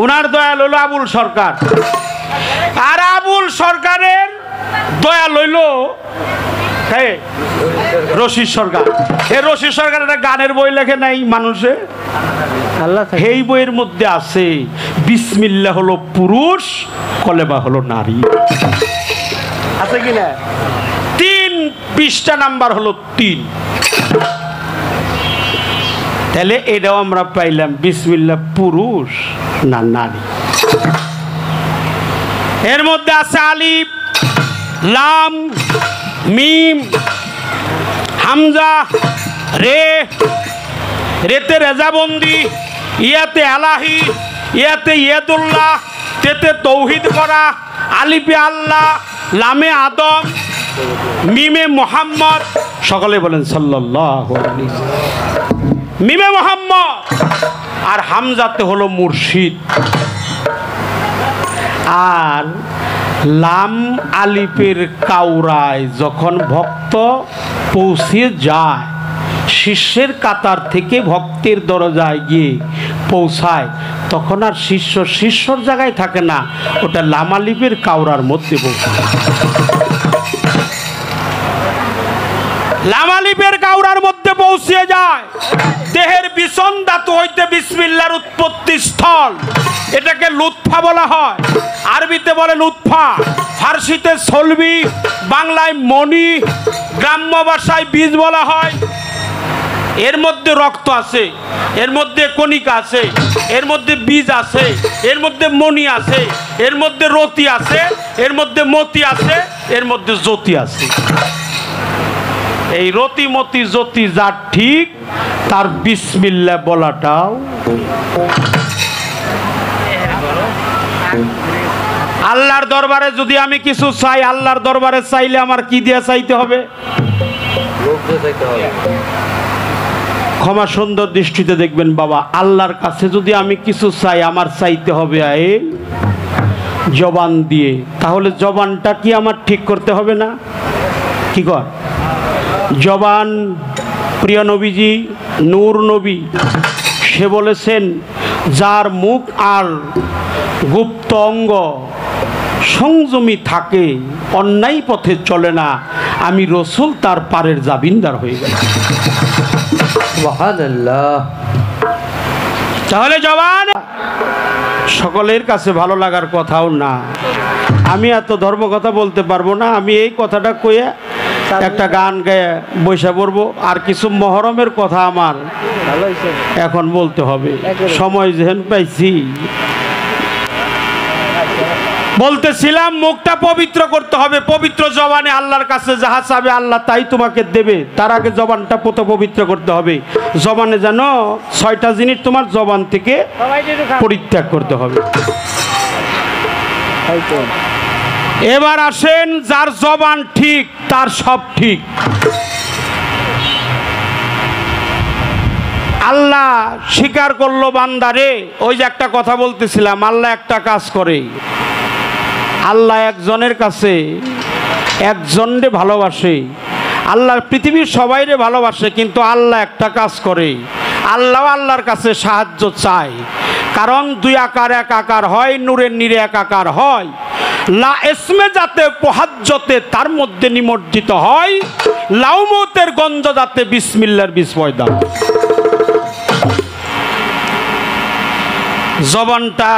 উনার দয়াল হইল আবুল সরকার। আর আবুল সরকারের দয়াল হইল রশিদ সরকার। এই রশিদ সরকার একটা গানের বই লেখে নাই মানুষে, এই বইয়ের মধ্যে আছে বিসমিল্লাহ হলো পুরুষ, কলেমা হলো নারী। আছে কিনা? 3 পৃষ্ঠা নাম্বার হলো 3। তাহলে এটাও আমরা পাইলাম বিসমিল্লাহ পুরুষ না নারী। এর মধ্যে আছে আলিফ, লাম, মিম, হামজা, রে, রেতে রেজাবন্দি, ইয়াতে আলাহি, ইয়াতে ইয়েদুল্লাহ, তেতে তৌহিদ করা, আলিফে আল্লাহ, লামে আদম, মিমে মোহাম্মদ। সকলে বলেন সাল্লাল্লাহু আলাইহি ওয়াসাল্লাম। মিমে মোহাম্মদ আর হামজাতে হলো মুর্শিদ। আর লাম আলিফের কাউরায় যখন ভক্ত পৌঁছে যায়, শিষ্যের কাতার থেকে ভক্তের দরজায় গিয়ে পৌঁছায়, তখন আর শিষ্যর জায়গায় থাকে না, ওটা লাম আলিফের কাউরার মধ্যে পৌঁছায়। লাম আলিফের কাউরার মধ্যে পৌঁছে যায়। দেহের বিসন ধাতু হইতে বিসমিল্লাহর উৎপত্তি স্থল, এটাকে লুৎফা বলা হয়। আরবিতে বলে লুৎফা, ফার্সিতে সলবি, বাংলায় মণি, গ্রাম্য ভাষায় বীজ বলা হয়। এর মধ্যে রক্ত আছে, এর মধ্যে কণিকা আছে, এর মধ্যে বীজ আছে, এর মধ্যে মণি আছে, এর মধ্যে রতি আছে, এর মধ্যে মতি আছে, এর মধ্যে জ্যোতি আছে। এই রতি মতি জ্যোতি যার ঠিক, তার বিসমিল্লাহ বলাটাও। আল্লাহর দরবারে যদি আমি কিছু চাই, আল্লাহর দরবারে চাইলে আমার কি দিয়ে চাইতে হবে? ক্ষমা সুন্দর দৃষ্টিতে দেখবেন বাবা, আল্লাহর কাছে যদি আমি কিছু চাই, আমার চাইতে হবে জবান দিয়ে। তাহলে জবানটা কি আমার ঠিক করতে হবে না? কি কর জবান? প্রিয় নবীজি নূর নবী, সে বলেছেন যার মুখ আর গুপ্ত অঙ্গ সংযমী থাকে, অন্যায় পথে চলে না, আমি রসুল তার পারের জামিনদার হয়ে গেল। সুবহানাল্লাহ। তাহলে জবান সকলের কাছে ভালো লাগার কথাও না। আমি এত ধর্ম কথা বলতে পারবো না, আমি এই কথাটা কয়ে একটা গান গায়ে বৈশা পড়বো। আর কিছু মহরমের কথা আমার এখন বলতে হবে, সময় যেহেন পাইছি। বলতেছিলাম মুখটা পবিত্র করতে হবে। পবিত্র জবানে আল্লাহর কাছে যাহা চাবে আল্লাহ তাই তোমাকে দেবে। তার আগে জবানটা পবিত্র করতে হবে। জবানে যেন 6টা জিনিস তোমার জবান থেকে পরিত্যাগ করতে হবে। এবার আসেন, যার জবান ঠিক তার সব ঠিক। আল্লাহ স্বীকার করলো বান্দারে। ওই যে একটা কথা বলতেছিলাম, আল্লাহ একটা কাজ করে, আল্লাহ একজনের কাছে একজনরে ভালোবাসে, আল্লাহ পৃথিবীর সবাইরে ভালোবাসে, কিন্তু আল্লাহ একটা কাজ করে, আল্লাহ আল্লাহর কাছে সাহায্য চায়। কারণ দুই আকার এক আকার হয়, নূরের নীরে এক আকার হয়। লা এসমে যাতে পোহাজ্জতে তার মধ্যে নিমজ্জিত হয়, লাউমতের গন্ধ যাতে বিসমিল্লার বীজ পয়দা। জবানটা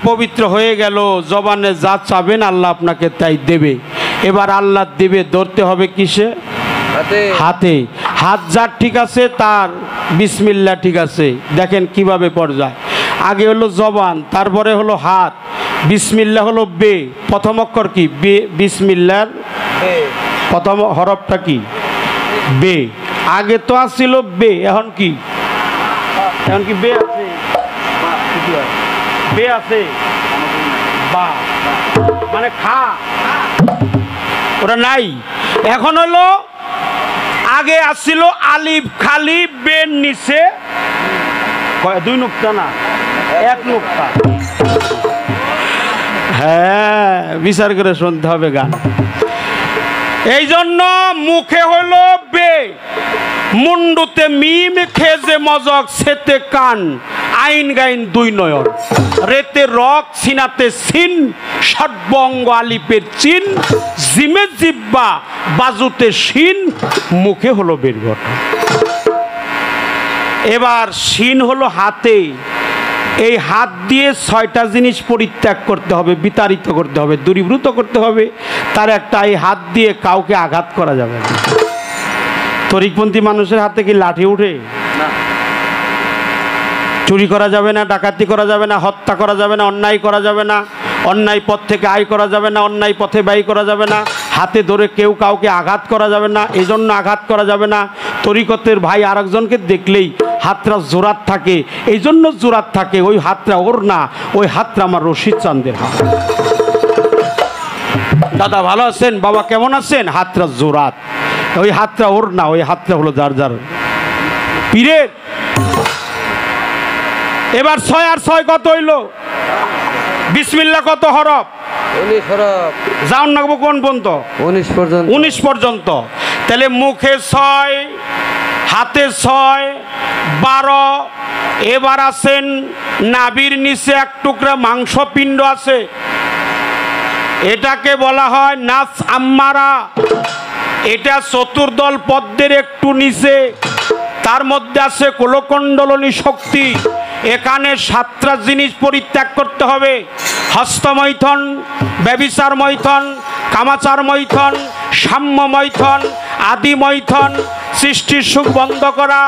পবিত্র হয়ে গেল, জবানে যা চাবেন আল্লাহ আপনাকে তাই দেবে। এবার আল্লাহ দেবে, ধরতে হবে কিসে? হাতে। হাত যার ঠিক আছে তার বিসমিল্লা ঠিক আছে। দেখেন কিভাবে পর্যায়, আগে হলো জবান, তারপরে হলো হাত। বিসমিল্লা হলো বে, প্রথম অক্ষর কি? বে। বিসমিল্লার প্রথম হরফটা কি? বে। আগে তো আসছিল বে, এখন কি? এখন কি বে আছে? বে আছে, বা মানে খা, ওরা নাই। এখন হলো, আগে আসছিল আলিফ খালি, বের নিচে দুই নুক্তা না এক নুক্তা। হ্যাঁ, বিচার করে শুনতে হবে গান। এই জন্য মুখে হলো বে, মুন্ডুতে মিম, খেজে মজক, সেতে কান, আইন গাইন দুই নয়ন, রেতে রক, সিনাতে সিন, ষটবঙ্গ আলিপের চিন, জিমে জিব্বা, বাজুতে শিন, মুখে হলো বের ঘটা। এবার শিন হলো হাতে। এই হাত দিয়ে 6টা জিনিস পরিত্যাগ করতে হবে, বিতাড়িত করতে হবে, দূরীভূত করতে হবে। তার একটা, এই হাত দিয়ে কাউকে আঘাত করা যাবে না। তরিকপন্থী মানুষের হাতে কি লাঠি উঠে? চুরি করা যাবে না, ডাকাতি করা যাবে না, হত্যা করা যাবে না, অন্যায় করা যাবে না, অন্যায় পথ থেকে আয় করা যাবে না, অন্যায় পথে ব্যয় করা যাবে না, হাতে ধরে কেউ কাউকে আঘাত করা যাবে না। এই জন্য আঘাত করা যাবে না। তরিকতের ভাই আরেকজনকে দেখলেই হাতটা জোরাত থাকে, এই জন্য জোরাত থাকে। ওই হাতটা ওর না, ওই হাতটা আমার রশিদ চাঁদের হাত। দাদা ভালো আছেন? বাবা কেমন আছেন? হাতটা জোরাত, ওই হাতটা ওর না, ওই হাতটা হলো যার যার পীরের। এবার 6 আর 6 কত হইল? বিসমিল্লাহ কত হরফ? 19 হরফ। যাও না কোন পর্যন্ত? 19 পর্যন্ত। 19 পর্যন্ত। তাহলে মুখে 6, হাতে 6, 12। এবার আছেন নাভির নিচে এক টুকরা মাংসপিণ্ড আছে, এটাকে বলা হয় নাস আম্মারা। এটা চতুর্দল পদ্মের একটু নিচে, তার মধ্যে আছে কোলকণ্ডলনী শক্তি। এখানে 7টা জিনিস পরিত্যাগ করতে হবে: হস্তমৈথন, ব্যভিচার মৈথন, কামাচার মৈথন, সাম্য মৈথন, আদি মৈথন, সৃষ্টির সুখ বন্ধ করা।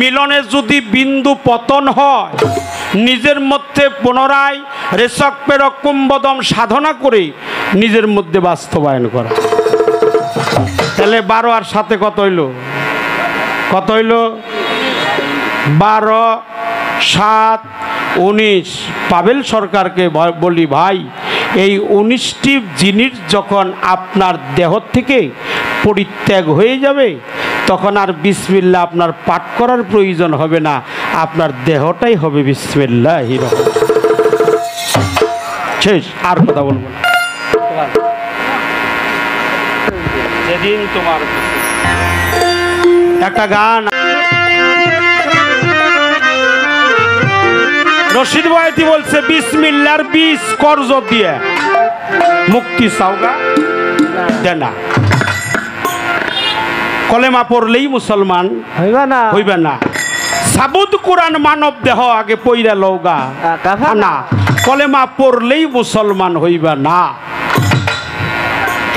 মিলনে যদি বিন্দু পতন হয়, নিজের মধ্যে পুনরায় রেচক প্রেরক কুম্ভদম সাধনা করে নিজের মধ্যে বাস্তবায়ন করা। তাহলে 12 আর 7 কত হইল? কত হইল? 12, 7, 19। পাবেল সরকারকে বলি, ভাই এই 19টি জিনিস যখন আপনার দেহ থেকে পরিত্যাগ হয়ে যাবে, তখন আর বিসমিল্লাহ আপনার পাঠ করার প্রয়োজন হবে না, আপনার দেহটাই হবে বিসমিল্লাহির রহমান। শেষ, আর কথা বলবো না। যেদিন তোমার একটা গান রশিদ বয়াতি বলছে, বিসমিল্লার বীজ কর্জ দিয়ে মুক্তি চাওগা দেনা। কলেমা পড়লেই মুসলমান হইবে না। সাবুদ কোরআন মানব দেহ আগে পইরা লওগা না, কলেমা পড়লেই মুসলমান হইবে না।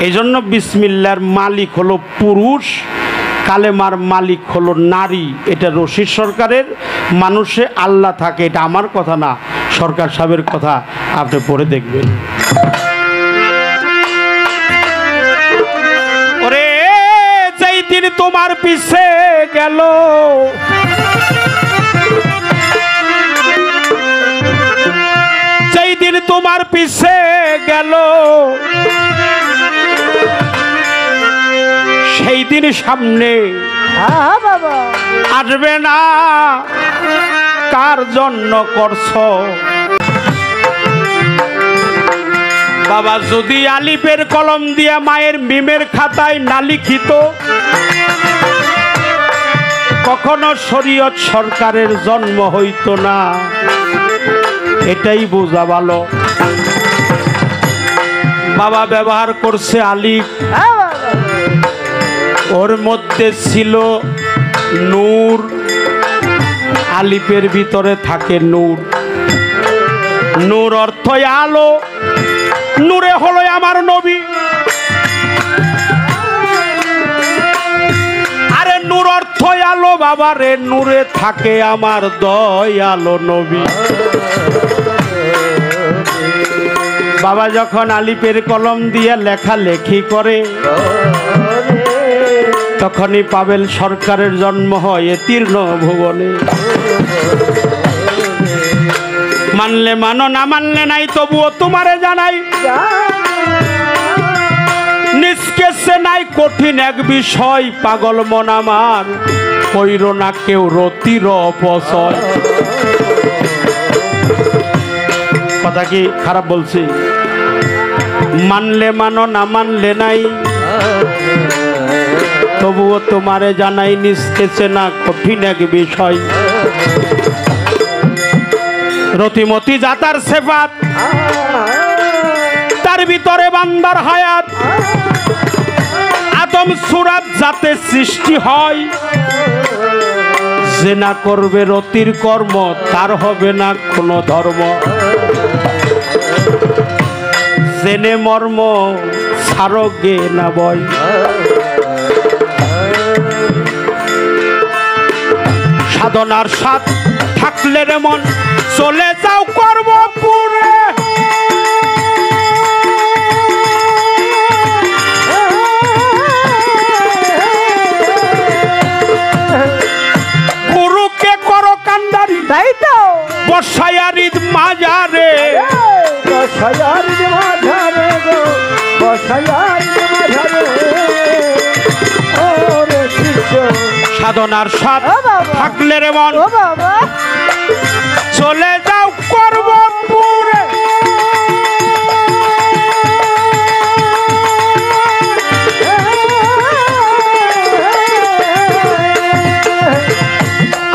এই জন্য বিসমিল্লার মালিক হলো পুরুষ, কালেমার মালিক হলো নারী। এটা রশিদ সরকারের মানুষে আল্লাহ থাকে, এটা আমার কথা না, সরকার সাহেবের কথা। আপনি পড়ে দেখবেন। ওরে যেই দিন তোমার পিছে গেল, যেই দিন তোমার পিছে গেল, সেই দিন সামনে হ্যাঁ বাবা আসবে না, কার জন্য করছ বাবা? যদি আলিফের কলম দিয়া মায়ের মিমের খাতায় না লিখিত, কখনো শরীয়ত সরকারের জন্ম হইত না। এটাই বোঝা ভালো। বাবা ব্যবহার করছে আলিফ, হ্যাঁ বাবা ওর মধ্যে ছিল নূর। আলিফের ভিতরে থাকে নূর। নূর অর্থই আলো, নূরে হলো আমার নবী। আরে নূর অর্থই আলো বাবা রে, নূরে থাকে আমার দয়ালো নবী। বাবা যখন আলিফের কলম দিয়ে লেখালেখি করে, তখনই পাবেল সরকারের জন্ম হয় এ তীর্ণ ভুবনে। মানলে মানো, না মানলে নাই, তবুও তোমারে জানাই নিষ্কেছে নাই কঠিন এক বিষয়। পাগল মন আমার, কইর না কেউ রতির অপচয়। কথা কি খারাপ বলছি? মানলে মানো, না মানলে নাই, তবুও তোমারে জানাই নিষ্কেছে না কঠিন এক বিষয়। রতিমতি জাতার সেফাত, তার ভিতরে বান্দার হায়াত। আদম সুরাত যাতে সৃষ্টি হয়, যে না করবে রতির কর্ম, তার হবে না কোনো ধর্ম। জেনে মর্ম সারগে না বয়। সাধনার সাথ থাকলে রে মন, চলে যাও কর্মপুরে। গুরুকে করো কান্দারি, তাই তো বসায়ারিদ মাজারে। বসায়ারিদ মাঝারে গো, বসায়ারিদ মাঝারে। ওরে শিষ্য সাধনার সাথ ও বাবা, থাকলে রে মন, ও বাবা চলে যাও কর্মপুরে।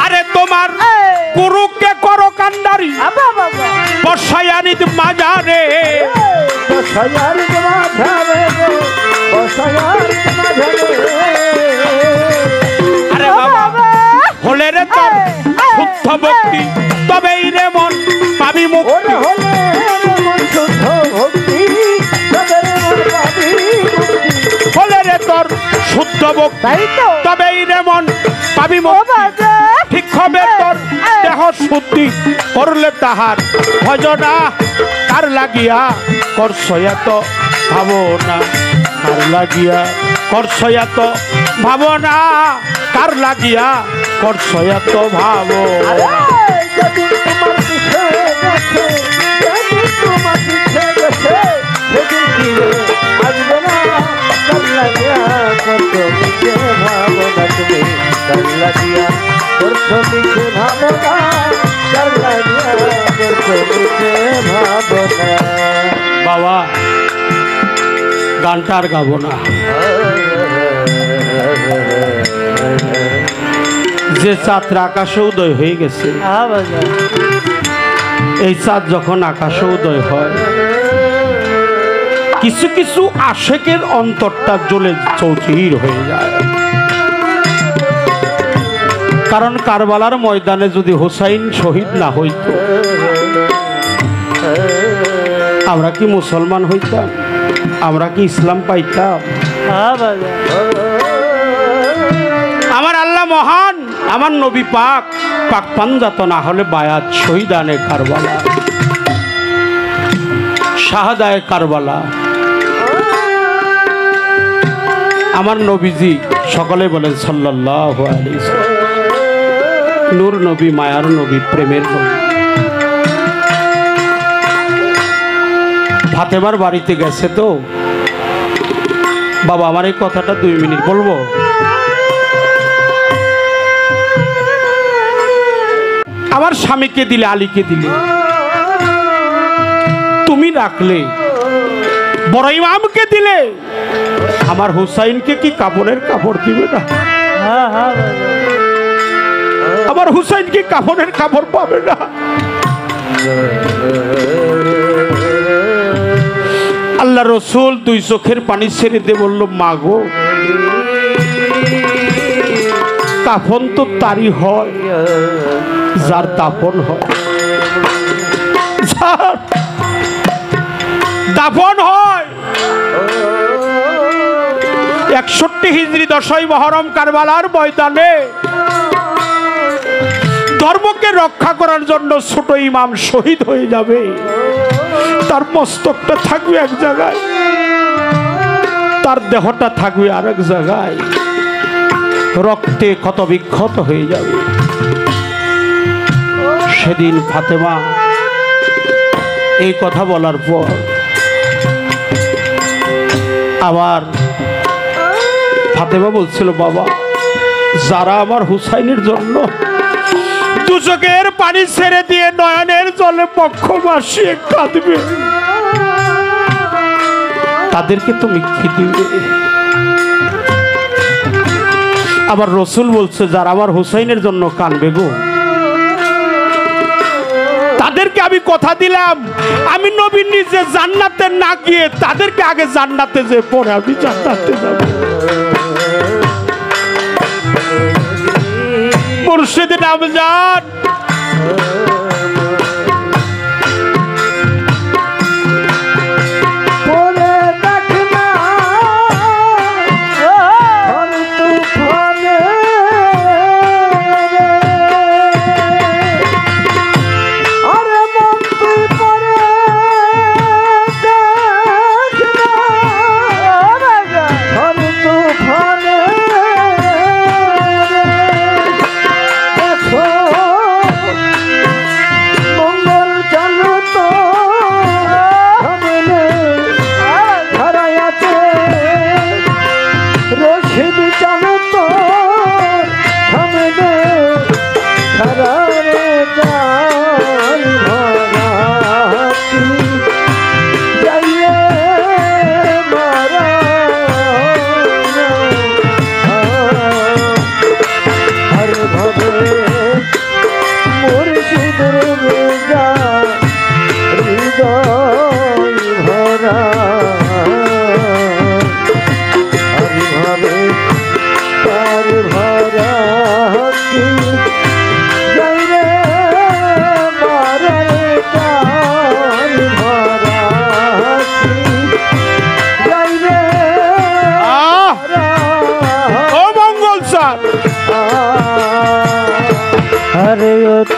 আরে তোমার গুরুকে করো কান্ডারি, আবা বাবা বসায়ারিদ মাজারে। বসায়ারিদ মাঝারে গো, বসায়ারিদ মাঝারে। আরে বাবা হলে রে তোর শুদ্ধ ভক্তি, তবেই রে মন পাবি মুক্তি। ওরে হলে মন শুদ্ধ ভক্তি, তবে মন পাবি মুক্তি। হলে রে তোর শুদ্ধ ভক্তি, তাই তো তবেই রে মন পাবি ও মুক্তি। বাবা ঠিক হবে তোর দেহ শুদ্ধি, করলে তাহার ভজনা। কার লাগিয়া করছ এত ভাবনা, কার লাগিয়া করছ এত ভাবনা, কার লাগিয়া করছ এত ভাবনা। যদি তোমার পিছে গেছে, যদি তোমার পিছে গেছে, সেদিন ফিরে আসবে না। কার লাগিয়া করছো পিছে ভাবনা তুমি, কার লাগিয়া করছো পিছে ভাবনা, কার লাগিয়া করছো পিছে ভাবনা। বাবা গানটা আর গাবো না। যে চাঁদরা আকাশে উদয় হয়ে গেছে, এই চাঁদ যখন আকাশে উদয় হয়, কিছু কিছু আশেকের অন্তরটা জ্বলে চৌচির হয়ে যায়। কারণ কারবালার ময়দানে যদি হুসাইন শহীদ না হইত, আমরা কি মুসলমান হইতাম? আমরা কি ইসলাম পাইতাম? আমার আল্লাহ মহান, আমার নবী পাক পাক পাঞ্জাত না হলে বায়াত শহীদানে কারবালা, শাহাদায়ে কারবালা। আমার নবীজি সকলে বলেন সাল্লাল্লাহু আলাইহি ওয়াসাল্লাম, নূর নবী, মায়ার নবী, প্রেমের নবী। ফাতেমার বাড়িতে গেছে তো বাবা আমার এই কথাটা 2 মিনিট বলবো। আমার স্বামীকে দিলে, আলীকে দিলে, তুমি রাখলে, বড় ইমামকে দিলে, আমার হুসাইনকে কি কাপড়ের কাপড় দিবে না? আমার হুসাইন কি কাপড়ের কাপড় পাবে না? আল্লাহ রসুল 2 চোখের পানি ছেড়ে দিয়ে বলল, মা গো, কাফন তো তারই হয় যার দাফন হয়, যার দাফন হয়। 61 হিজরি 10ই মুহররম কারবালার ময়দানে ধর্মকে রক্ষা করার জন্য ছোট ইমাম শহীদ হয়ে যাবে, তার মস্তকটা থাকবে এক জায়গায়, তার দেহটা থাকবে আরেক জায়গায়, রক্তে ক্ষত বিক্ষত হয়ে যাবে। সেদিন ফাতেমা এই কথা বলার পর আবার ফাতেমা বলছিল, বাবা, যারা আমার হুসাইনের জন্য 2 চোখের পানি ছেড়ে দিয়ে নয়নের জলে পক্ষ ভাসিয়ে কাঁদবে, তাদেরকে তুমি কি দিবে? আবার রসুল বলছে, যারা আমার হুসাইনের জন্য কাঁদবে গো, তাদেরকে আমি কথা দিলাম, আমি নবী নিজে জান্নাতে না গিয়ে তাদেরকে আগে জান্নাতে যে পরে আমি জান্নাতে যাব। মুর্শিদ নামজান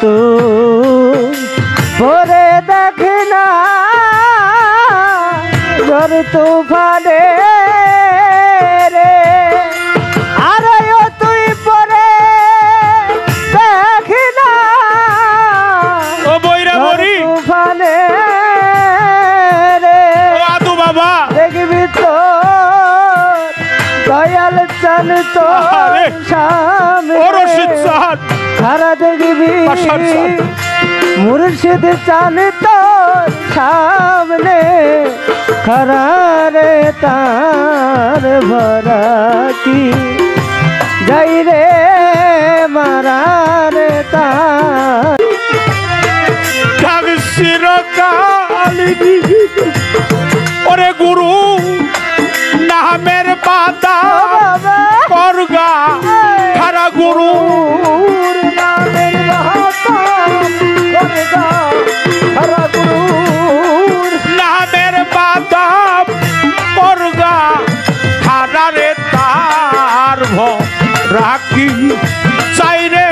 তু পরে দেখ না ঝড় তুফানে রে, আরে ও তুই পরে দেখ না ও বইরা বরি তুফানে রে, ও আদু বাবা দেখবি তো দয়াল চান তো সামনে, ও রশিদ সাহেব খারা দেখবি মুর্শিদ চান তোর সামনে, খারা রে তার ভরা কি যাই রে মারা রে তার চিরকালি ওরে গুরু নামের বাদা করগা খারা গুরু নামের বাদা করগা খারা গুরু নামের বাদা করগা খারা রে তার রাখি চাই রে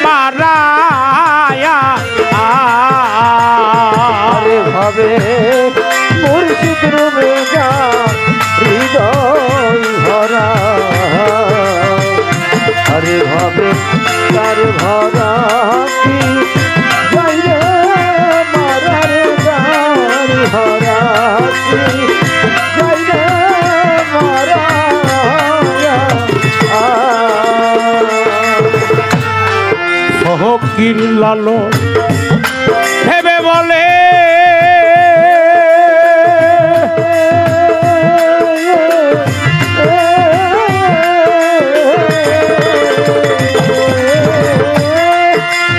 মারায়া ভাবে মুর্শিদ রূপে যা হৃদয় ভরা, আরে ভাবে তার ভরা কি যাই রে মারার গান ভরা কি যাই রে মারা ফকির লালন ভেবে বলে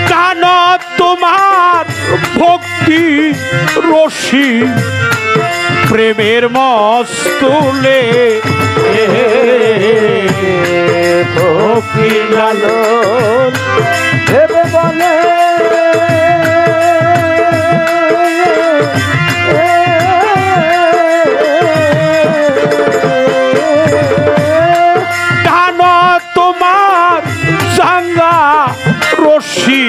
জানো তোমার ভক্তি রশি প্রেমের মস্তুলে ফকির লালন ভেবে বলে জানো তোমার জাঙ্গা রশি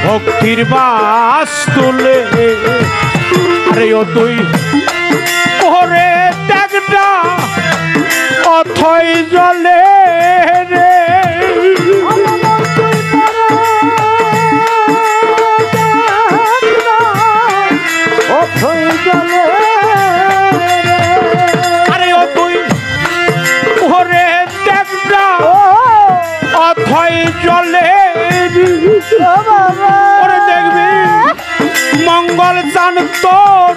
ভক্তির বাস তুলে আরে ও তুই ওরে দেখনা অথই জলে রে আরে ও তুই ওরে দেখনা অথই জলে ওরে দেখবি মঙ্গল চান তোর